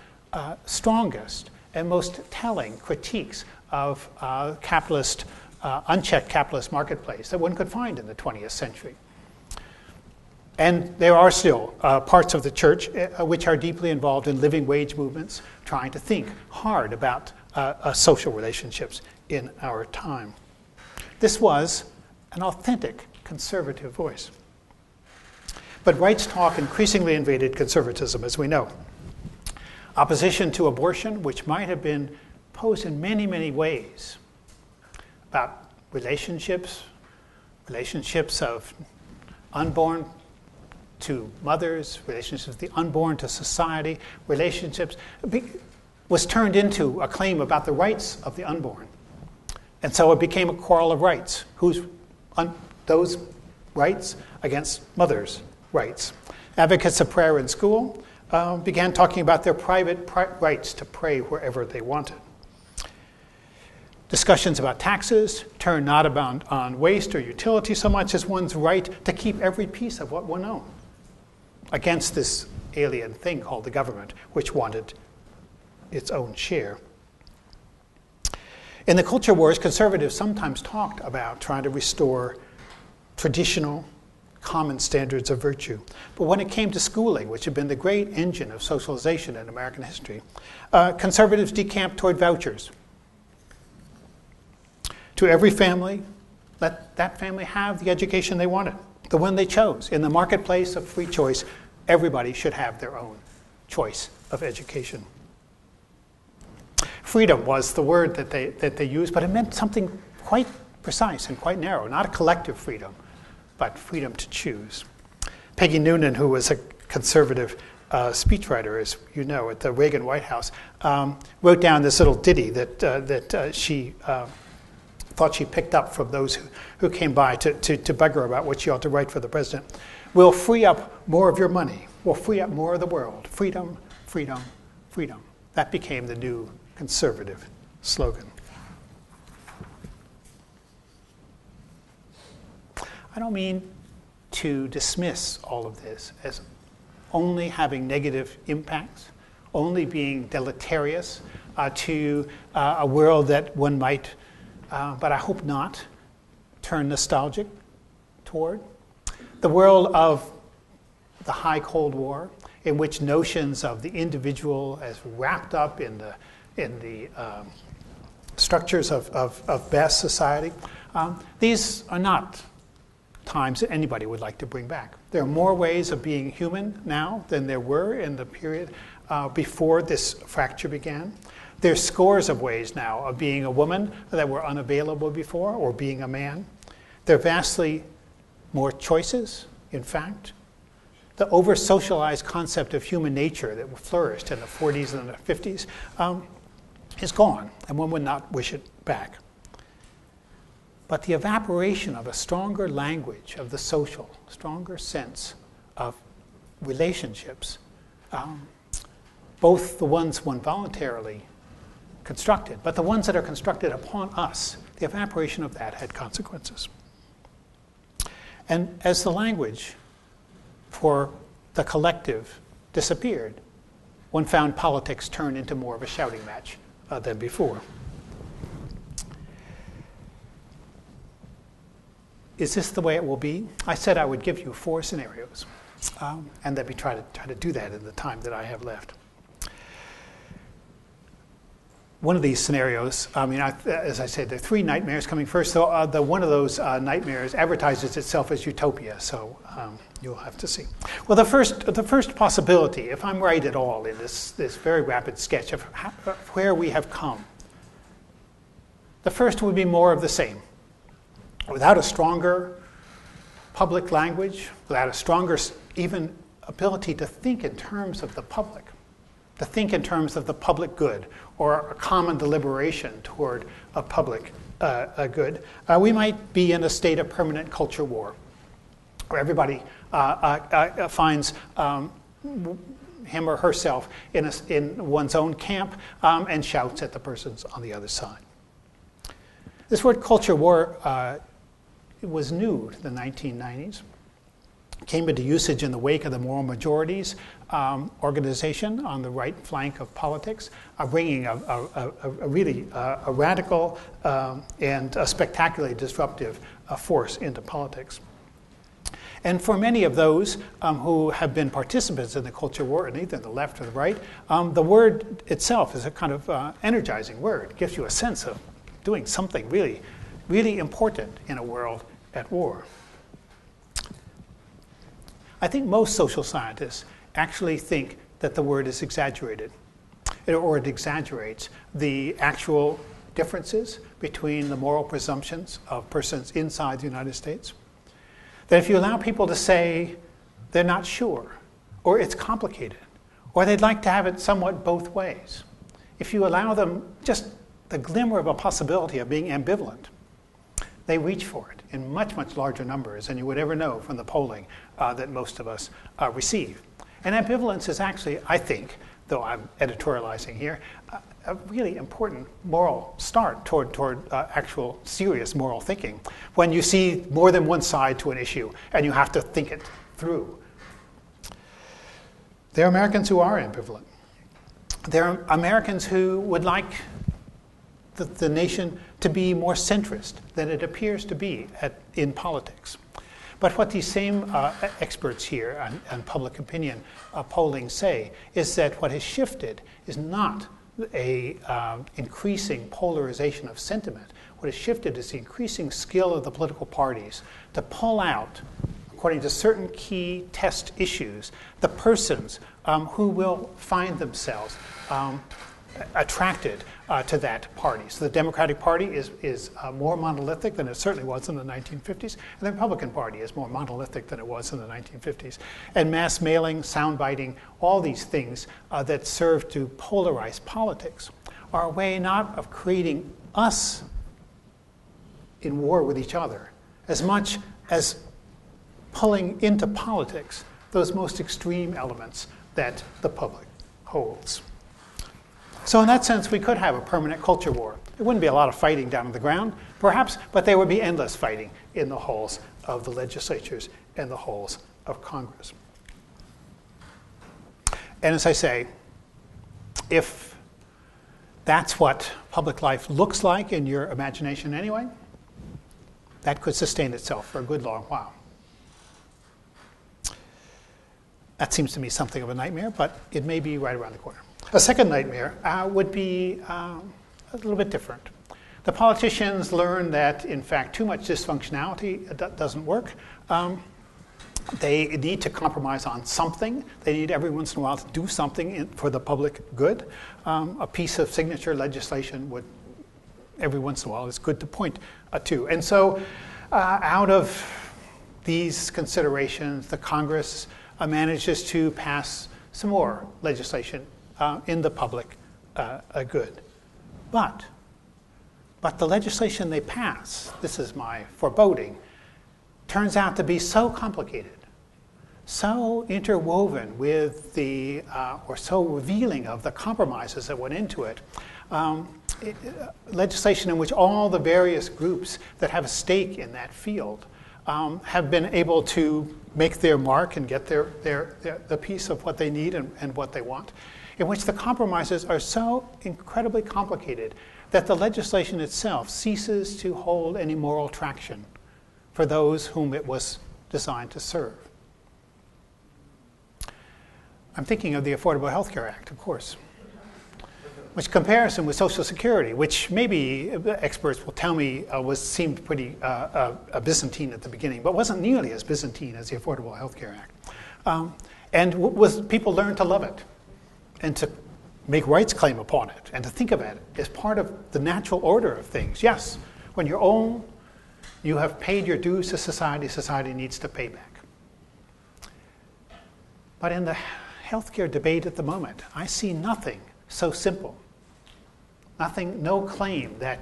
strongest and most telling critiques of capitalist, unchecked capitalist marketplace that one could find in the 20th century. And there are still parts of the church which are deeply involved in living wage movements, trying to think hard about social relationships in our time. This was an authentic conservative voice. But rights talk increasingly invaded conservatism, as we know. Opposition to abortion, which might have been posed in many, many ways about relationships of unborn to mothers, relationships of the unborn to society, relationships, was turned into a claim about the rights of the unborn. And so it became a quarrel of rights. Those rights against mothers' rights. Advocates of prayer in school began talking about their private rights to pray wherever they wanted. Discussions about taxes turned not about on waste or utility so much as one's right to keep every piece of what one owned against this alien thing called the government, which wanted its own share. In the culture wars, conservatives sometimes talked about trying to restore traditional common standards of virtue. But when it came to schooling, which had been the great engine of socialization in American history, conservatives decamped toward vouchers. To every family, let that family have the education they wanted, the one they chose. In the marketplace of free choice, everybody should have their own choice of education. Freedom was the word that they used, but it meant something quite precise and quite narrow, not a collective freedom, but freedom to choose. Peggy Noonan, who was a conservative speechwriter, as you know, at the Reagan White House, wrote down this little ditty that she thought she picked up from those who came by to bug her about what she ought to write for the president. We'll free up more of your money. We'll free up more of the world. Freedom, freedom, freedom. That became the new conservative slogan. I don't mean to dismiss all of this as only having negative impacts, only being deleterious to a world that one might, but I hope not, turn nostalgic toward. The world of the high Cold War, in which notions of the individual as wrapped up in the structures of best society, these are not times that anybody would like to bring back. There are more ways of being human now than there were in the period before this fracture began. There's scores of ways now of being a woman that were unavailable before, or being a man. There are vastly more choices, in fact. The over-socialized concept of human nature that flourished in the 40s and the 50s is gone, and one would not wish it back. But the evaporation of a stronger language of the social, stronger sense of relationships, both the ones one voluntarily constructed, but the ones that are constructed upon us, the evaporation of that had consequences. And as the language for the collective disappeared, one found politics turn into more of a shouting match than before. Is this the way it will be? I said I would give you 4 scenarios, and that we try to do that in the time that I have left. One of these scenarios, as I said, there are 3 nightmares coming first. So one of those nightmares advertises itself as utopia, so you'll have to see. Well, the first possibility, if I'm right at all in this very rapid sketch of where we have come, the first would be more of the same. Without a stronger public language, without a stronger even ability to think in terms of the public, to think in terms of the public good, or a common deliberation toward a public good, we might be in a state of permanent culture war, where everybody finds him or herself in one's own camp and shouts at the persons on the other side. This word culture war was new in the 1990s. Came into usage in the wake of the Moral Majorities organization on the right flank of politics, bringing a really radical and a spectacularly disruptive force into politics. And for many of those who have been participants in the culture war, in either the left or the right, the word itself is a kind of energizing word. It gives you a sense of doing something really, really important in a world at war. I think most social scientists actually think that the word is exaggerated, or it exaggerates the actual differences between the moral presumptions of persons inside the United States. That if you allow people to say they're not sure, or it's complicated, or they'd like to have it somewhat both ways, if you allow them just the glimmer of a possibility of being ambivalent, they reach for it in much, much larger numbers than you would ever know from the polling that most of us receive. And ambivalence is actually, I think, though I'm editorializing here, a really important moral start toward actual serious moral thinking, when you see more than one side to an issue and you have to think it through. There are Americans who are ambivalent. There are Americans who would like the nation to be more centrist than it appears to be in politics. But what these same experts here on public opinion polling say is that what has shifted is not a increasing polarization of sentiment. What has shifted is the increasing skill of the political parties to pull out, according to certain key test issues, the persons who will find themselves attracted to that party. So the Democratic Party is more monolithic than it certainly was in the 1950s, and the Republican Party is more monolithic than it was in the 1950s. And mass mailing, soundbiting, all these things that serve to polarize politics are a way not of creating us in war with each other, as much as pulling into politics those most extreme elements that the public holds. So in that sense, we could have a permanent culture war. There wouldn't be a lot of fighting down on the ground, perhaps, but there would be endless fighting in the halls of the legislatures and the halls of Congress. And as I say, if that's what public life looks like in your imagination anyway, that could sustain itself for a good long while. That seems to me something of a nightmare, but it may be right around the corner. A second nightmare would be a little bit different. The politicians learn that, in fact, too much dysfunctionality doesn't work. They need to compromise on something. They need every once in a while to do something for the public good. A piece of signature legislation would, every once in a while, is good to point to. And so out of these considerations, the Congress manages to pass some more legislation in the public good. But the legislation they pass, this is my foreboding, turns out to be so complicated, so interwoven with the, or so revealing of the compromises that went into it, legislation in which all the various groups that have a stake in that field have been able to make their mark and get the piece of what they need and what they want, in which the compromises are so incredibly complicated that the legislation itself ceases to hold any moral traction for those whom it was designed to serve. I'm thinking of the Affordable Health Care Act, of course, which comparison with Social Security, which maybe experts will tell me seemed pretty Byzantine at the beginning, but wasn't nearly as Byzantine as the Affordable Health Care Act. And people learned to love it and to make rights claim upon it and to think of it as part of the natural order of things. Yes, when you're old, you have paid your dues to society, society needs to pay back. But in the healthcare debate at the moment, I see nothing so simple, no claim that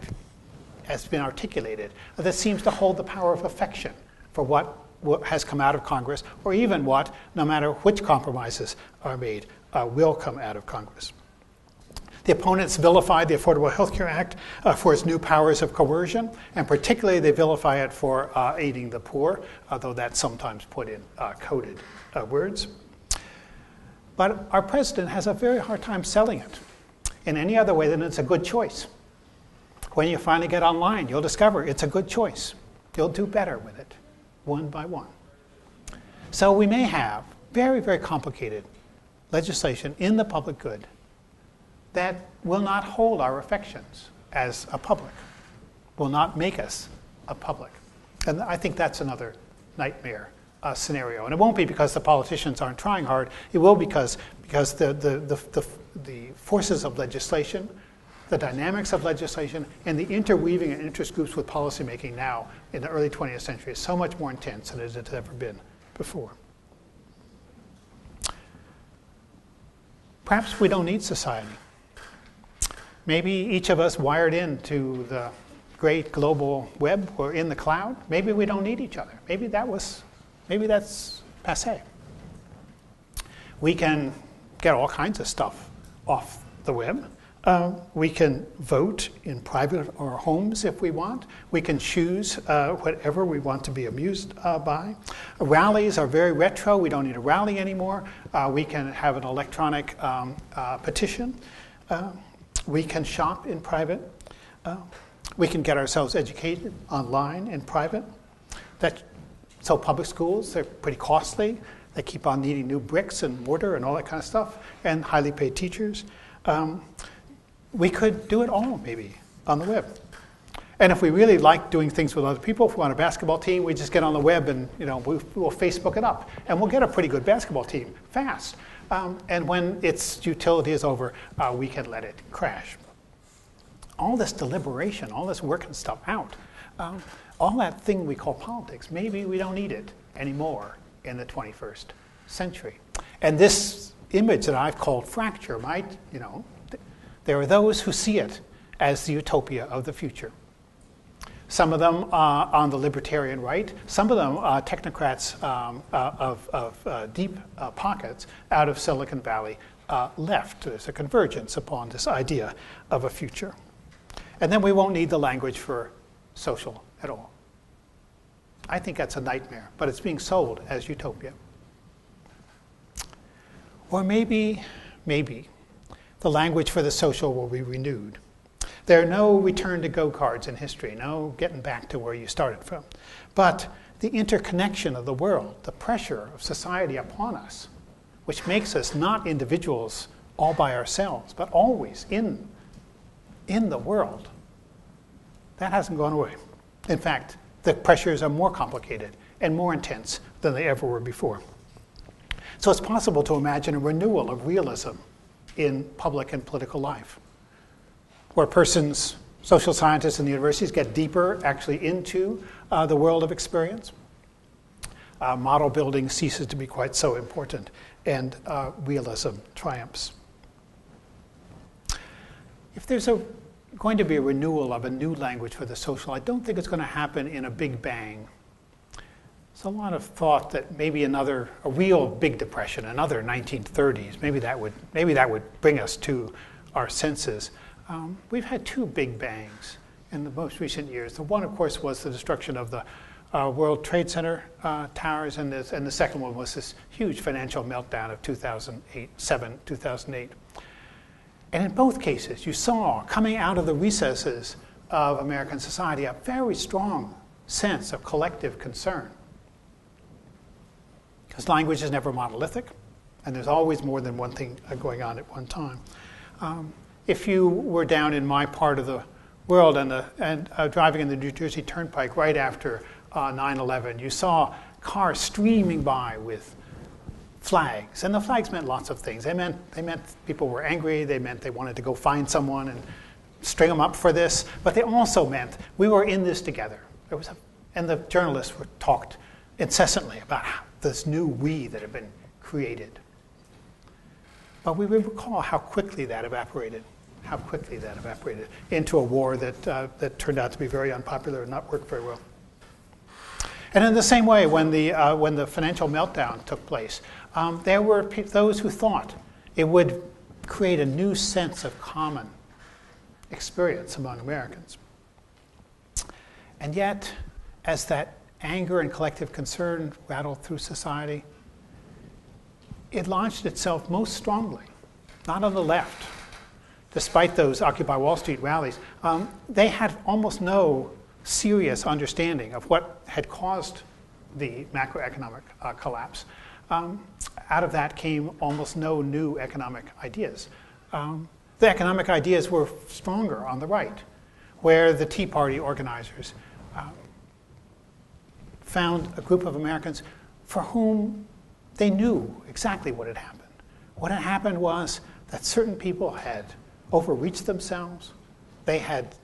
has been articulated that seems to hold the power of affection for what has come out of Congress, or even what, no matter which compromises are made, will come out of Congress. The opponents vilified the Affordable Health Care Act for its new powers of coercion, and particularly they vilify it for aiding the poor, though that's sometimes put in coded words. But our president has a very hard time selling it in any other way than it's a good choice. When you finally get online, you'll discover it's a good choice. You'll do better with it, one by one. So we may have very, very complicated legislation in the public good that will not hold our affections as a public, will not make us a public. And I think that's another nightmare scenario. And it won't be because the politicians aren't trying hard. It will because the forces of legislation, the dynamics of legislation, and the interweaving of interest groups with policymaking now in the early 20th century is so much more intense than it has ever been before. Perhaps we don't need society. Maybe each of us wired into the great global web or in the cloud, maybe we don't need each other. Maybe that's passé. We can get all kinds of stuff off the web. We can vote in private or homes if we want. We can choose whatever we want to be amused by. Rallies are very retro. We don't need a rally anymore. We can have an electronic petition. We can shop in private. We can get ourselves educated online in private. So public schools, they're pretty costly. They keep on needing new bricks and mortar and all that kind of stuff, and highly paid teachers. We could do it all, maybe, on the web. And if we really like doing things with other people, if we want a basketball team, we just get on the web and we'll Facebook it up. And we'll get a pretty good basketball team fast. And when its utility is over, we can let it crash. All this deliberation, all this working stuff out, all that thing we call politics, maybe we don't need it anymore in the 21st century. And this image that I've called fracture might, there are those who see it as the utopia of the future. Some of them on the libertarian right, some of them technocrats of deep pockets out of Silicon Valley left. There's a convergence upon this idea of a future. And then we won't need the language for social at all. I think that's a nightmare, but it's being sold as utopia. Or maybe the language for the social will be renewed. There are no return to go cards in history, no getting back to where you started from. But the interconnection of the world, the pressure of society upon us, which makes us not individuals all by ourselves, but always in the world, That hasn't gone away. In fact, the pressures are more complicated and more intense than they ever were before. So it's possible to imagine a renewal of realism in public and political life, where persons, social scientists in the universities get deeper actually into the world of experience. Model building ceases to be quite so important, and realism triumphs. If there's going to be a renewal of a new language for the social, I don't think it's going to happen in a big bang. There's a lot of thought that maybe a real big depression, another 1930s, maybe that would bring us to our senses. We've had two big bangs in the most recent years. The one, of course, was the destruction of the World Trade Center towers, and the second one was this huge financial meltdown of 2008. And in both cases, you saw coming out of the recesses of American society a very strong sense of collective concern. Because language is never monolithic, and there's always more than one thing going on at one time. If you were down in my part of the world and driving in the New Jersey Turnpike right after 9/11, you saw cars streaming by with flags, and the flags meant lots of things. They meant people were angry. They meant they wanted to go find someone and string them up for this. But they also meant we were in this together. And the journalists talked incessantly about this new we that had been created. But we recall how quickly that evaporated. Into a war that turned out to be very unpopular and not work very well. And in the same way, when the financial meltdown took place, there were those who thought it would create a new sense of common experience among Americans. And yet, as that anger and collective concern rattled through society, it launched itself most strongly, not on the left. Despite those Occupy Wall Street rallies, they had almost no serious understanding of what had caused the macroeconomic collapse. Out of that came almost no new economic ideas. The economic ideas were stronger on the right, where the Tea Party organizers found a group of Americans for whom they knew exactly what had happened. What had happened was that certain people had overreached themselves. They had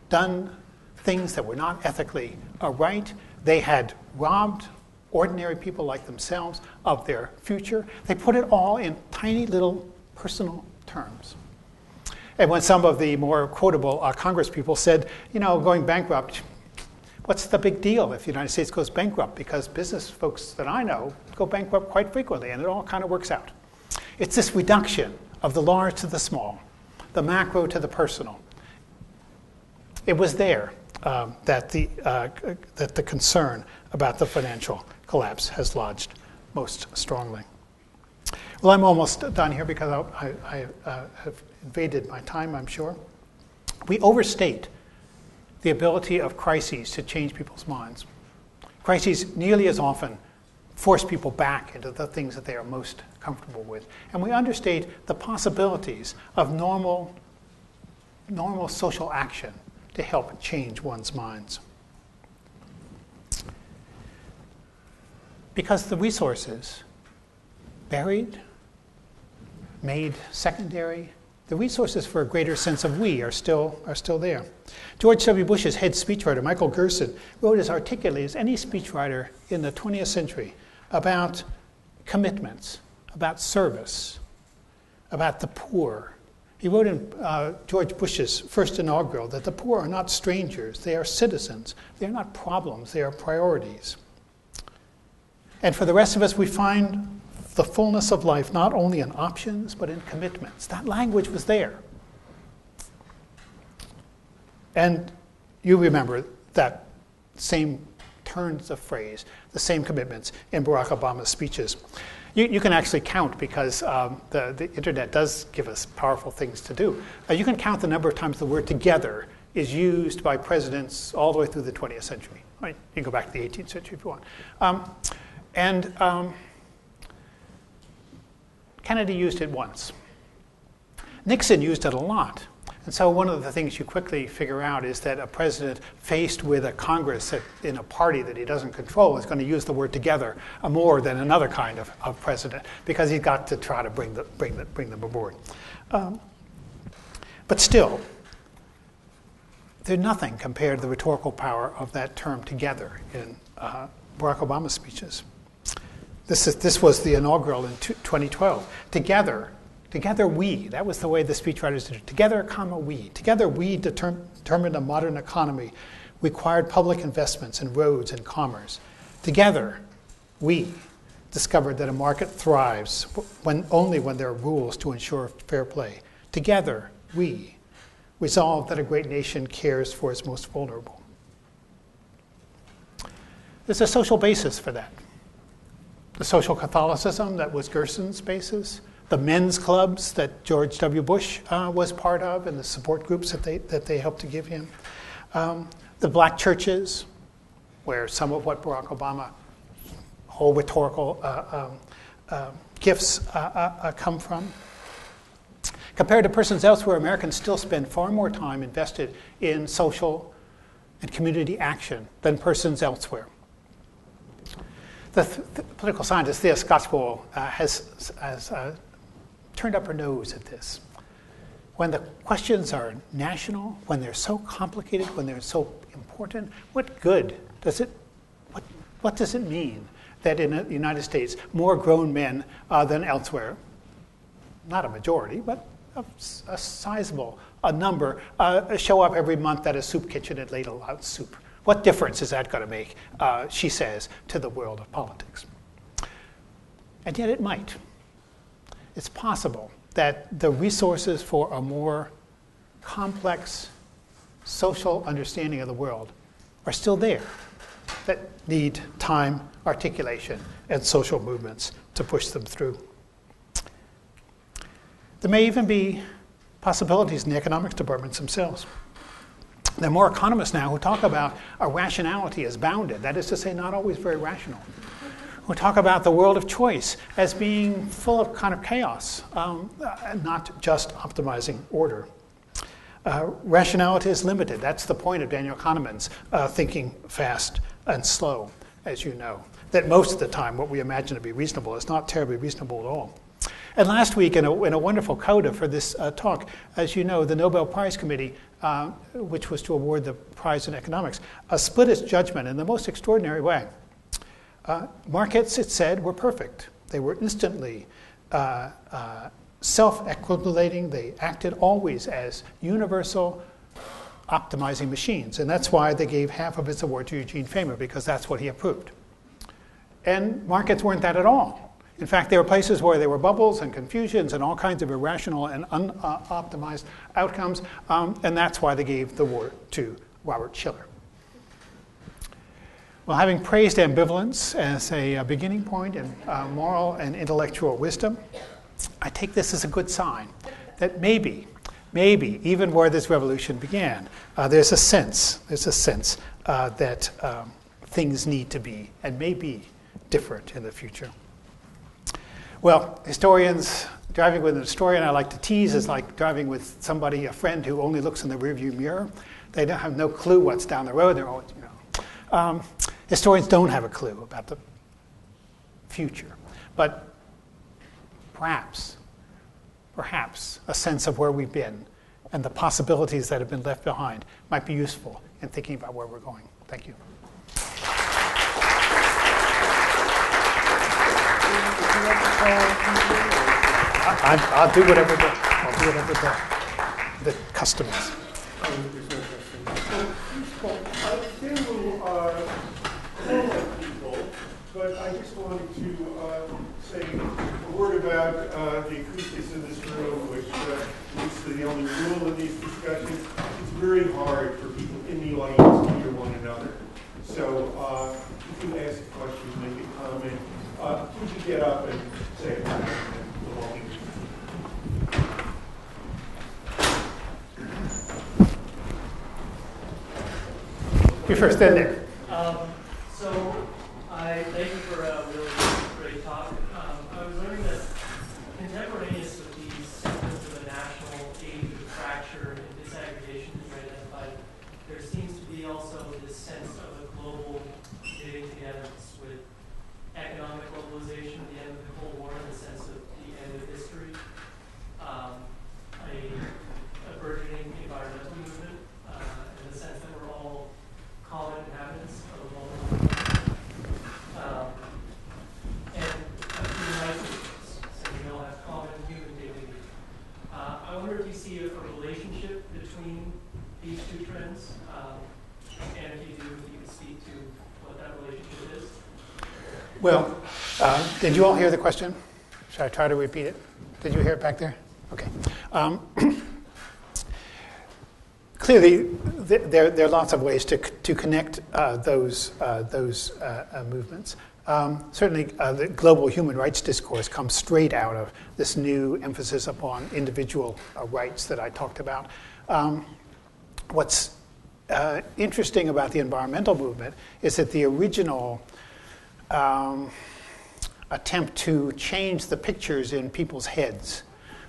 done things that were not ethically right. They had robbed ordinary people like themselves of their future. They put it all in tiny little personal terms. And when some of the more quotable Congress people said, going bankrupt, what's the big deal if the United States goes bankrupt? Because business folks that I know go bankrupt quite frequently, and it all kind of works out. It's this reduction of the large to the small, the macro to the personal. It was there that the concern about the financial collapse has lodged most strongly. Well, I'm almost done here because I have invaded my time, I'm sure. We overstate the ability of crises to change people's minds. Crises nearly as often force people back into the things that they are most comfortable with. And we understate the possibilities of normal social action to help change one's minds. Because the resources, buried, made secondary, the resources for a greater sense of we are still there. George W. Bush's head speechwriter, Michael Gerson, wrote as articulately as any speechwriter in the 20th century about commitments, about service, about the poor. He wrote in George Bush's first inaugural that the poor are not strangers, they are citizens. They are not problems, they are priorities. And for the rest of us, we find the fullness of life not only in options, but in commitments. That language was there. And you remember that same turns of phrase, the same commitments in Barack Obama's speeches. You can actually count because the internet does give us powerful things to do. You can count the number of times the word together is used by presidents all the way through the 20th century. Right? You can go back to the 18th century if you want. Kennedy used it once. Nixon used it a lot. And so one of the things you quickly figure out is that a president faced with a Congress in a party that he doesn't control is going to use the word together more than another kind of president, because he's got to try to bring them aboard. But still, they're nothing compared to the rhetorical power of that term together in Barack Obama's speeches. This was the inaugural in 2012. Together we, that was the way the speechwriters did it. Together, comma, we. Together we determined a modern economy required public investments in roads and commerce. Together we discovered that a market thrives only when there are rules to ensure fair play. Together we resolved that a great nation cares for its most vulnerable. There's a social basis for that. The social Catholicism that was Gerson's basis, the men's clubs that George W. Bush was part of, and the support groups that they helped to give him, the black churches, where some of what Barack Obama whole rhetorical gifts come from. Compared to persons elsewhere, Americans still spend far more time invested in social and community action than persons elsewhere. The political scientist Thea Scottswell has turned up her nose at this. When the questions are national, when they're so complicated, when they're so important, what good does it, what does it mean that in the United States more grown men than elsewhere, not a majority, but a sizable number, show up every month at a soup kitchen and ladle out soup? What difference is that going to make, she says, to the world of politics? And yet it might. It's possible that the resources for a more complex social understanding of the world are still there, that need time, articulation, and social movements to push them through. There may even be possibilities in the economics departments themselves. There are more economists now who talk about a rationality as bounded, that is to say, not always very rational, who talk about the world of choice as being full of kind of chaos, not just optimizing order. Rationality is limited. That's the point of Daniel Kahneman's thinking fast and slow, as you know, that most of the time what we imagine to be reasonable is not terribly reasonable at all. And last week, in a wonderful coda for this talk, as you know, the Nobel Prize Committee, which was to award the prize in economics, split its judgment in the most extraordinary way. Markets, it said, were perfect. They were instantly self-equilibrating. They acted always as universal optimizing machines. And that's why they gave half of its award to Eugene Fama, because that's what he approved. And markets weren't that at all. In fact, there were places where there were bubbles and confusions and all kinds of irrational and unoptimized outcomes, and that's why they gave the award to Robert Shiller. Well, having praised ambivalence as a beginning point in moral and intellectual wisdom, I take this as a good sign that maybe, even where this revolution began, there's a sense that things need to be and may be different in the future. Well, historians, driving with an historian, I like to tease, is like driving with somebody, a friend who only looks in the rearview mirror. They don't have no clue what's down the road. They're always, historians don't have a clue about the future, but perhaps a sense of where we've been and the possibilities that have been left behind might be useful in thinking about where we're going. Thank you. I'll do whatever the custom is. But I just wanted to say a word about the acoustics in this room, which is the only rule in these discussions. It's very hard for people in the audience to hear one another. So if you ask a question, make a comment, would you get up and say it? You first, then Nick. So I thank you for a really great talk. I was learning that contemporaneous with these symptoms of a national age of attraction fracture and disaggregation that you identified, there seems to be also this sense of a global getting together with economic globalization at the end of the Cold War, in the sense of the end of history, a burgeoning environmental movement, in the sense that we're all common inhabitants of a global and human rights movements, so we all have common human dignity. I wonder if you see a relationship between these two trends, and if you do, if you could speak to what that relationship is. Well, did you all hear the question? Should I try to repeat it? Did you hear it back there? Okay. Clearly, there are lots of ways to connect those movements. Certainly, the global human rights discourse comes straight out of this new emphasis upon individual rights that I talked about. What's interesting about the environmental movement is that the original attempt to change the pictures in people's heads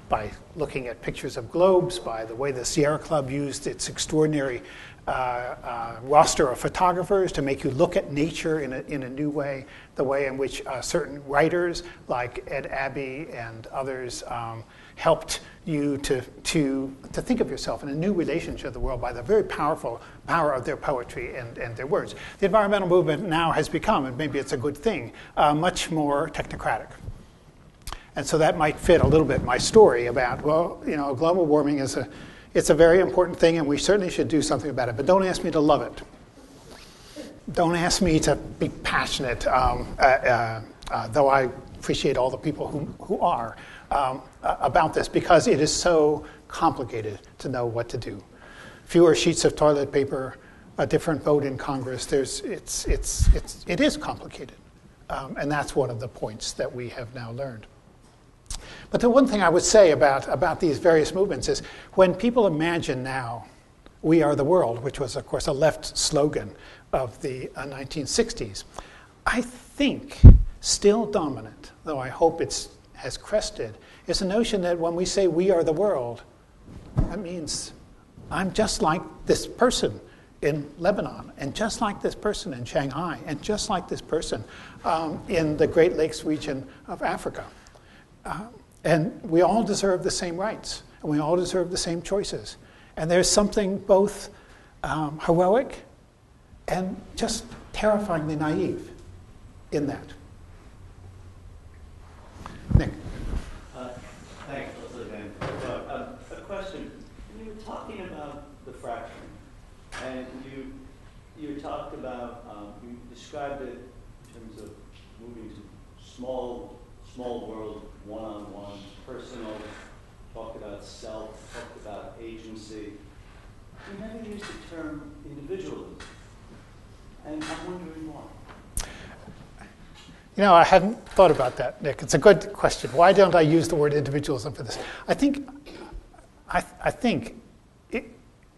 by looking at pictures of globes, by the way the Sierra Club used its extraordinary roster of photographers to make you look at nature in a new way, the way in which certain writers like Ed Abbey and others helped you to think of yourself in a new relationship to the world by the very powerful power of their poetry and their words. The environmental movement now has become, and maybe it's a good thing, much more technocratic. And so that might fit a little bit my story about, well, global warming it's a very important thing, and we certainly should do something about it. But don't ask me to love it. Don't ask me to be passionate, though I appreciate all the people who are, about this, because it is so complicated to know what to do. Fewer sheets of toilet paper, a different vote in Congress. It is complicated, and that's one of the points that we have now learned. But the one thing I would say about these various movements is when people imagine now, we are the world, which was, of course, a left slogan of the 1960s, I think still dominant, though I hope it has crested, is the notion that when we say we are the world, that means I'm just like this person in Lebanon, and just like this person in Shanghai, and just like this person in the Great Lakes region of Africa. And we all deserve the same rights, and we all deserve the same choices. And there's something both heroic and just terrifyingly naive in that. Nick. Thanks, again. A question. You were talking about the fracturing, and you talked about, you described it in terms of moving to small world, one-on-one, personal, talked about self, talked about agency. You never used the term individualism, and I'm wondering why. I hadn't thought about that, Nick. It's a good question. Why don't I use the word individualism for this? I think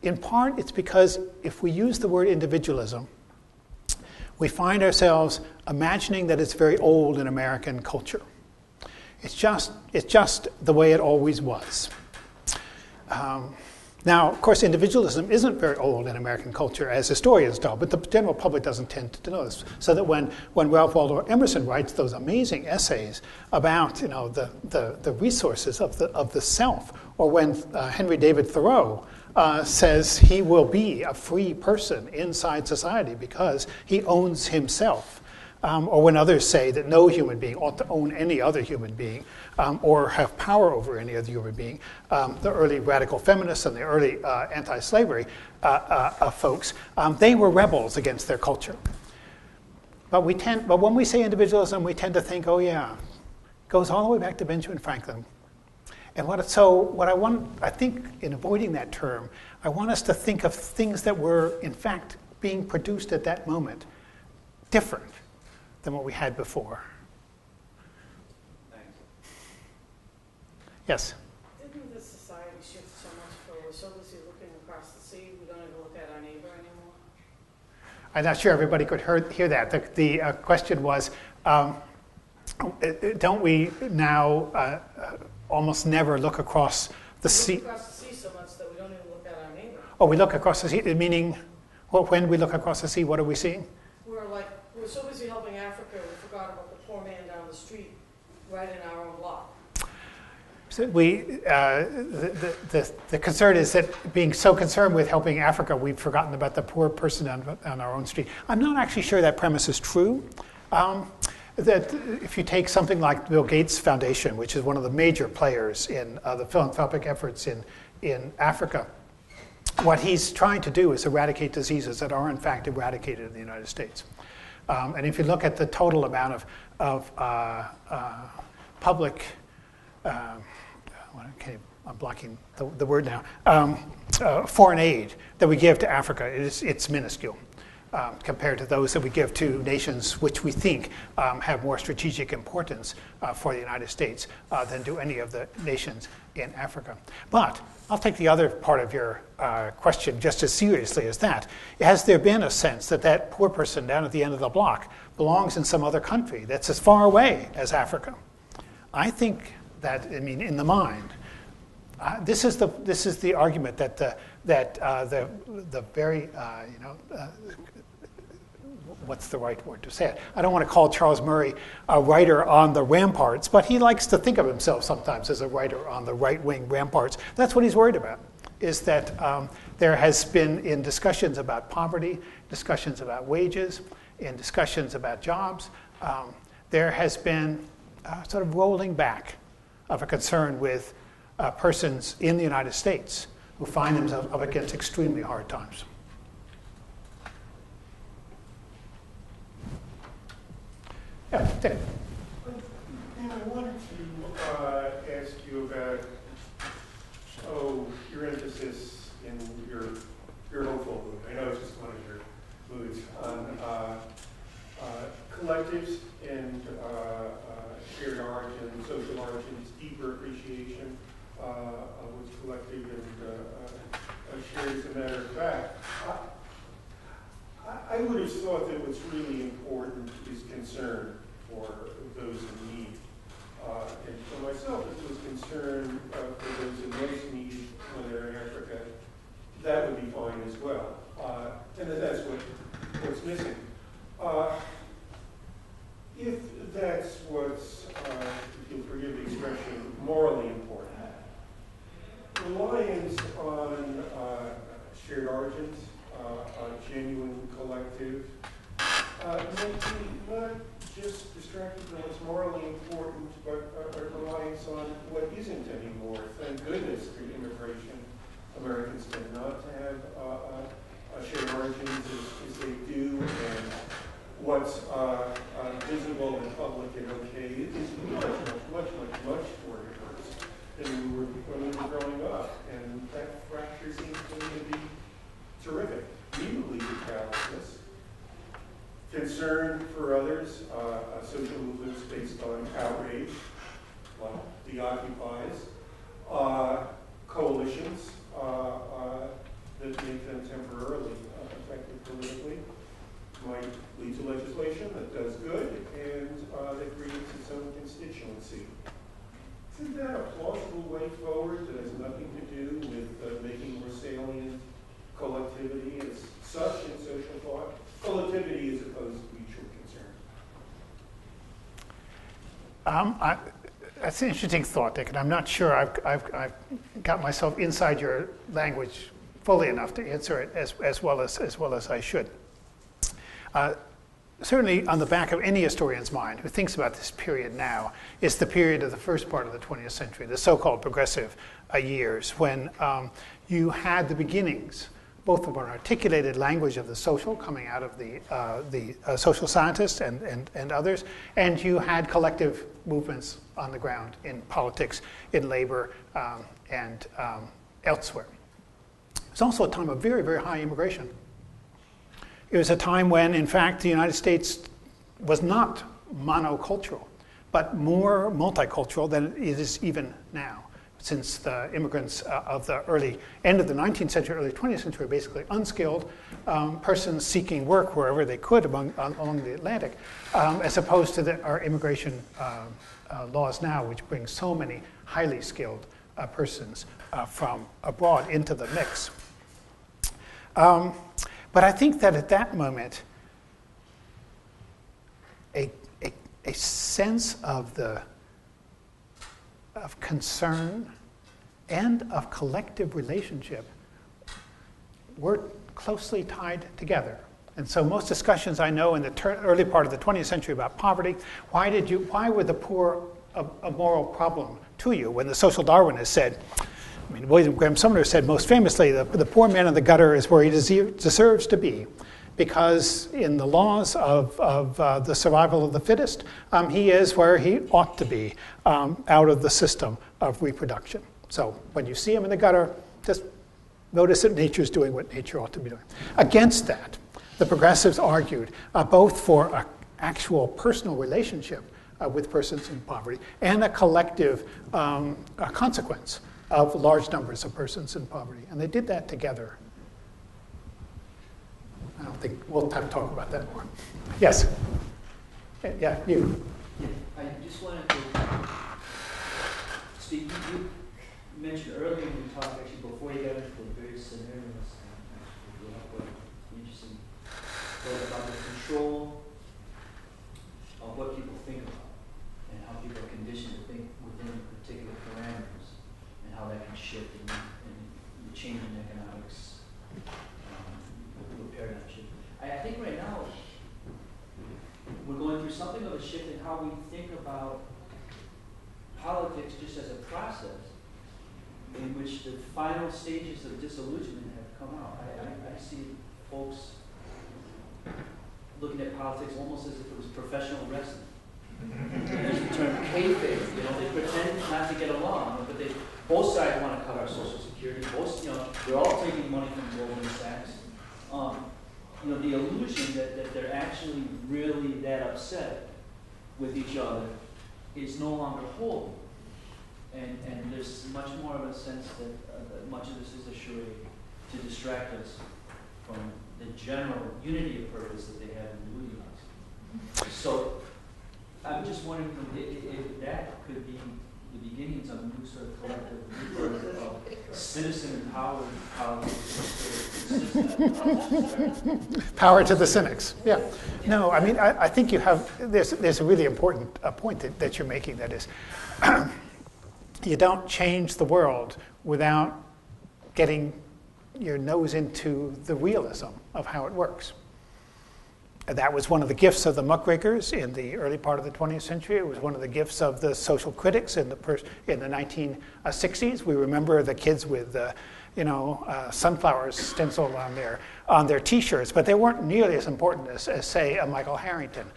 in part it's because if we use the word individualism, we find ourselves imagining that it's very old in American culture. It's just the way it always was. Now, of course, individualism isn't very old in American culture, as historians know, but the general public doesn't tend to know this. So that when Ralph Waldo Emerson writes those amazing essays about the resources of the self, or when Henry David Thoreau says he will be a free person inside society because he owns himself, or when others say that no human being ought to own any other human being or have power over any other human being, the early radical feminists and the early anti-slavery folks, they were rebels against their culture. But when we say individualism, we tend to think, oh yeah, it goes all the way back to Benjamin Franklin. And I think in avoiding that term, I want us to think of things that were, in fact, being produced at that moment different than what we had before. Thanks. Yes? Didn't this society shift so much for we're so busy looking across the sea, we don't even look at our neighbor anymore? I'm not sure everybody could hear that. The question was, don't we now almost never look across the sea? Look across the sea so much that we don't even Oh, we look across the sea, meaning, well, when we look across the sea, what are we seeing? We're so busy helping Africa, we forgot about the poor man down the street, right in our own block. So the concern is that being so concerned with helping Africa, we've forgotten about the poor person on our own street. I'm not actually sure that premise is true. That if you take something like Bill Gates Foundation, which is one of the major players in the philanthropic efforts in Africa, what he's trying to do is eradicate diseases that are in fact eradicated in the United States. And if you look at the total amount of public, I'm blocking the word now, foreign aid that we give to Africa, it's minuscule compared to those that we give to nations which we think have more strategic importance for the United States than do any of the nations in Africa. But I'll take the other part of your question just as seriously as that. Has there been a sense that that poor person down at the end of the block belongs in some other country that's as far away as Africa? I think that, in the mind, this is the argument that the very what's the right word to say it? I don't want to call Charles Murray a writer on the ramparts, but he likes to think of himself sometimes as a writer on the right-wing ramparts. That's what he's worried about, is that there has been, in discussions about poverty, discussions about wages, in discussions about jobs, there has been sort of rolling back of a concern with persons in the United States who find themselves up against extremely hard times. Yeah, Dick. I wanted to ask you about, your emphasis in your hopeful mood. I know it's just one of your moods on collectives and shared origins, social origins, deeper appreciation of what's collective and shared as a matter of fact. I would have thought that what's really important is concern for those in need. And for myself, it was concern for those in most need when they're in Africa. That would be fine as well. And that's what's missing. If that's what's, if you'll forgive the expression, morally important, reliance on shared origins, a genuine collective, might be not just distracted from what's morally important, but a reliance on what isn't anymore. Thank goodness through immigration, Americans tend not to have shared origins as they do, and what's visible and public and okay is much more diverse than when we were growing up. And that fracture seems to me to be terrific. We believe in callousness, concern for others, social movements based on outrage, like the Occupies, coalitions that make them temporarily effective politically, might lead to legislation that does good and that creates its own constituency. Isn't that a plausible way forward that has nothing to do with making more salient collectivity as such in social thought? Collectivity as opposed to mutual concern. That's an interesting thought, Dick, and I'm not sure I've got myself inside your language fully enough to answer it as well as I should. Certainly on the back of any historian's mind who thinks about this period now is the period of the first part of the 20th century, the so-called progressive years, when you had the beginnings, both of an articulated language of the social coming out of the social scientists and others, and you had collective movements on the ground in politics, in labor, and elsewhere. It's also a time of very, very high immigration. It was a time when, in fact, the United States was not monocultural, but more multicultural than it is even now, since the immigrants of the end of the 19th century, early 20th century, were basically unskilled persons seeking work wherever they could along the Atlantic, as opposed to our immigration laws now, which bring so many highly skilled persons from abroad into the mix. But I think that at that moment, a sense of concern and of collective relationship were closely tied together. And so most discussions I know in the early part of the 20th century about poverty, why were the poor a moral problem to you? When the social Darwinists said, I mean, William Graham Sumner said most famously, the poor man in the gutter is where he deserves to be, because in the laws of the survival of the fittest, he is where he ought to be, out of the system of reproduction. So when you see him in the gutter, just notice that nature's doing what nature ought to be doing. Against that, the progressives argued both for an actual personal relationship with persons in poverty and a collective consequence of large numbers of persons in poverty. And they did that together. I don't think we'll have to talk about that more. Yes? Yeah, you. Yeah, I just wanted to speak. You mentioned earlier when we talked, actually, before you got into the various scenarios, what interesting thought about the control of what people think about and how people are conditioned to think within particular parameters and how that can shift and the change in economics, the paradigm shift. I think right now we're going through something of a shift in how we think about politics just as a process in which the final stages of disillusionment have come out. I see folks looking at politics almost as if it was professional wrestling. There's the term kayfabe, they pretend not to get along, but both sides want to cut our Social Security. They're all taking money from Goldman Sachs. The illusion that they're actually really that upset with each other is no longer holding. And there's much more of a sense that much of this is a charade to distract us from the general unity of purpose that they have in leading us. So I'm just wondering if that could be the beginnings of a new sort of collective movement of citizen-empowered politics. Power to the cynics. Yeah. No, I mean, I think you have, there's a really important point that you're making, that is, you don't change the world without getting your nose into the realism of how it works. That was one of the gifts of the muckrakers in the early part of the 20th century. It was one of the gifts of the social critics in the 1960s. We remember the kids with sunflowers stenciled on their T-shirts, but they weren't nearly as important as say, a Michael Harrington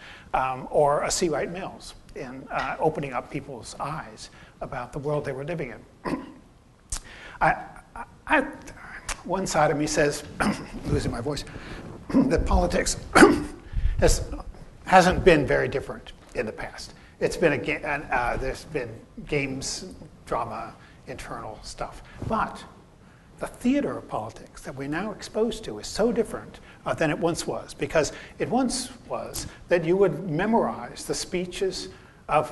or a C. Wright Mills in opening up people's eyes about the world they were living in. One side of me says, losing my voice, that politics hasn't been very different in the past. It's been there's been games, drama, internal stuff. But the theater of politics that we're now exposed to is so different than it once was, because it once was that you would memorize the speeches of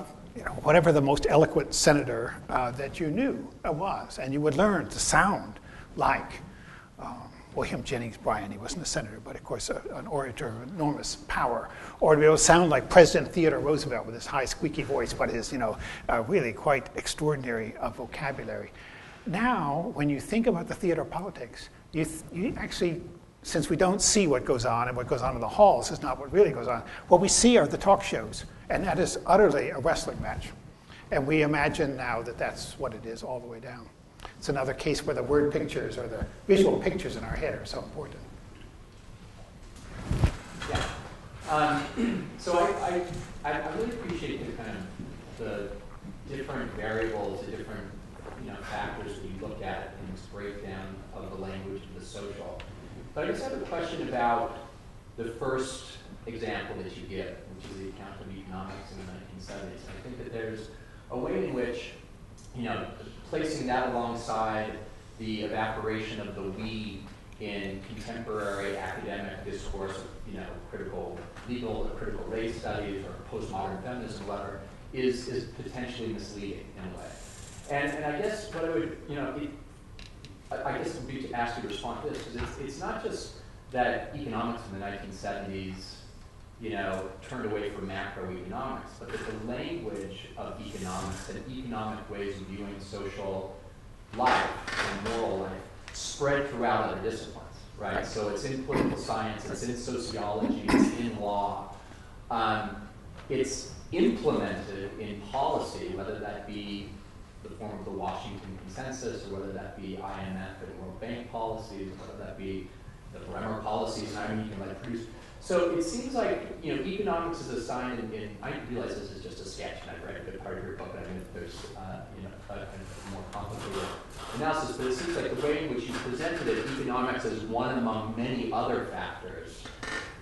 whatever the most eloquent senator that you knew was, and you would learn to sound like William Jennings Bryan. He wasn't a senator, but of course an orator of enormous power. Or to be able to sound like President Theodore Roosevelt with his high squeaky voice, but his really quite extraordinary vocabulary. Now, when you think about the theater of politics, you actually, since we don't see what goes on, and what goes on in the halls is not what really goes on, what we see are the talk shows, and that is utterly a wrestling match. And we imagine now that that's what it is all the way down. It's another case where the word pictures or the visual pictures in our head are so important. Yeah. So I really appreciate the kind of the different variables, the different factors that you look at in this breakdown of the language of the social. But I just have a question about the first example that you give, which is the account of economics in the 1970s. I think that there's a way in which, placing that alongside the evaporation of the we in contemporary academic discourse of, critical legal or critical race studies or postmodern feminism, whatever, is potentially misleading in a way. And I guess what I would, I guess it would be to ask you to respond to this, because it's not just that economics in the 1970s, turned away from macroeconomics, but that the language of economics and economic ways of viewing social life and moral life spread throughout other disciplines, right? So it's in political science, it's in sociology, it's in law. It's implemented in policy, whether that be the form of the Washington Consensus, or whether that be IMF and World Bank policies, whether that be the Bremer policies, and you can produce. So it seems like economics is assigned in I realize this is just a sketch, and I've read a good part of your book, and I mean there's a more complicated analysis, but it seems like the way in which you presented it, economics as one among many other factors,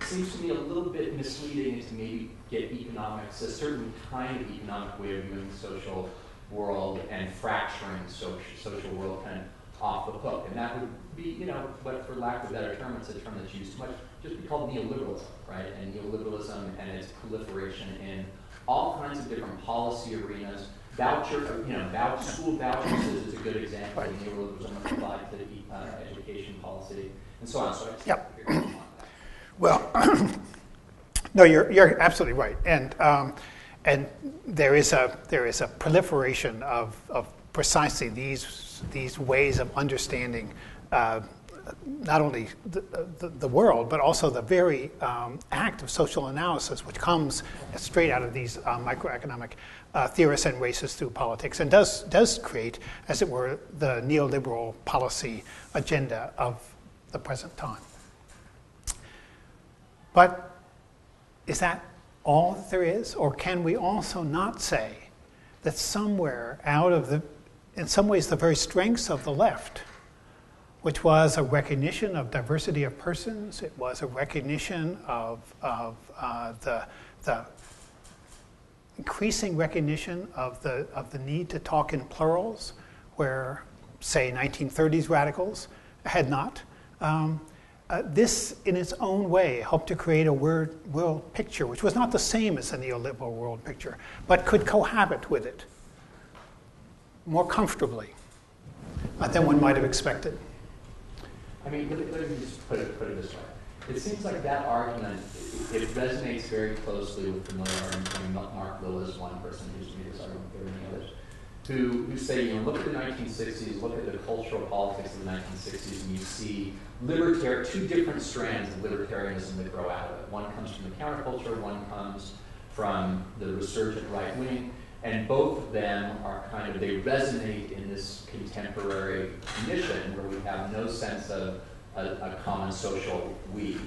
seems to me a little bit misleading to maybe get economics, a certain kind of economic way of viewing the social world and fracturing social world kind of off the hook. And that would be, but for lack of a better term, it's a term that's used too much, just be called neoliberalism, right? And neoliberalism and its proliferation in all kinds of different policy arenas. School vouchers is a good example of neoliberalism applied to education policy, and so on. So I just figured on that. Well, no, you're absolutely right, and there is a proliferation of precisely these ways of understanding not only the world, but also the very act of social analysis, which comes straight out of these microeconomic theorists and races through politics, and does create, as it were, the neoliberal policy agenda of the present time. But is that all that there is? Or can we also not say that somewhere out of in some ways, the very strengths of the left, which was a recognition of diversity of persons, it was a recognition of the increasing recognition of the need to talk in plurals, where, say, 1930s radicals had not. This, in its own way, helped to create a world picture, which was not the same as the neoliberal world picture, but could cohabit with it more comfortably than one might have expected. I mean, let me just put it this way. It seems like that argument, it resonates very closely with familiar arguments. I mean, Mark Lill is one person who's made this argument, there are many others, who say, look at the 1960s, look at the cultural politics of the 1960s, and you see two different strands of libertarianism that grow out of it. One comes from the counterculture, one comes from the resurgent right wing, and both of them are they resonate in this contemporary condition where we have no sense of a common social we.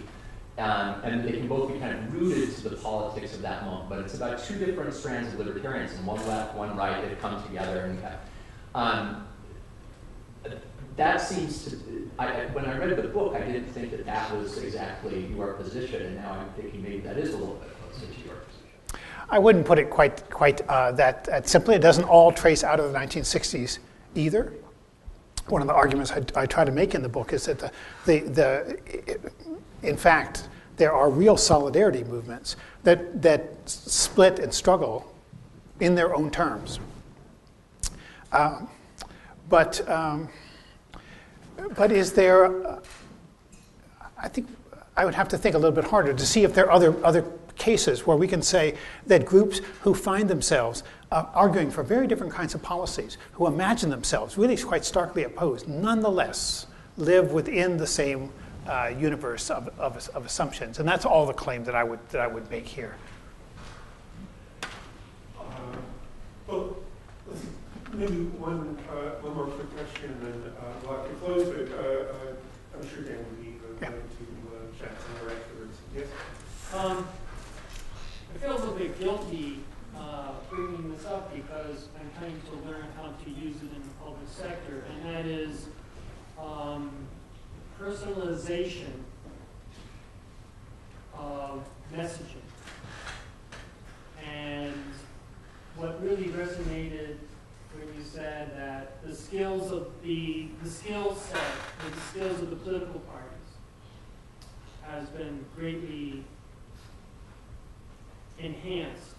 And they can both be kind of rooted to the politics of that moment, but it's about two different strands of libertarianism, one left, one right, that come together. And that seems to, when I read the book, I didn't think that was exactly your position, and now I'm thinking maybe that is a little bit closer to your position. I wouldn't put it quite that simply. It doesn't all trace out of the 1960s either. One of the arguments I try to make in the book is that in fact, there are real solidarity movements that split and struggle in their own terms. But is there? I think I would have to think a little bit harder to see if there are other cases where we can say that groups who find themselves arguing for very different kinds of policies, who imagine themselves really quite starkly opposed, nonetheless live within the same universe of assumptions, and that's all the claim that I would make here. Well, maybe one more quick question, and then we'll have to close. But I'm sure Dan will be going to chat some more afterwards. Yes. I feel a little bit guilty bringing this up because I'm trying to learn how to use it in the public sector, and that is personalization of messaging. And what really resonated when you said that the skills set, or the skills of the political parties has been greatly enhanced,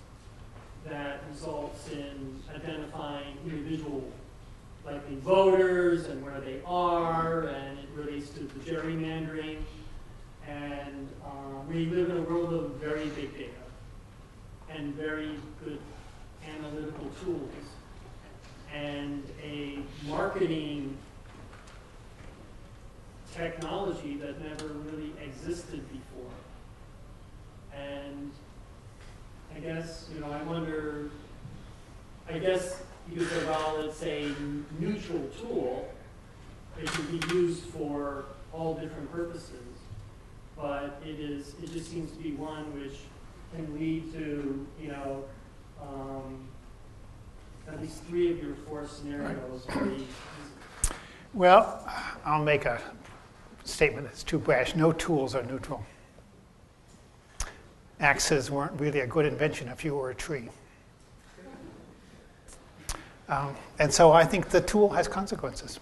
that results in identifying individual likely voters and where they are, and it relates to the gerrymandering. And we live in a world of very big data and very good analytical tools and a marketing technology that never really existed before. And I guess, I wonder, I guess you could say, well, it's a neutral tool. It can be used for all different purposes, but it just seems to be one which can lead to, at least 3 of your 4 scenarios. Well, I'll make a statement that's too brash. No tools are neutral. Axes weren't really a good invention if you were a tree. And so I think the tool has consequences.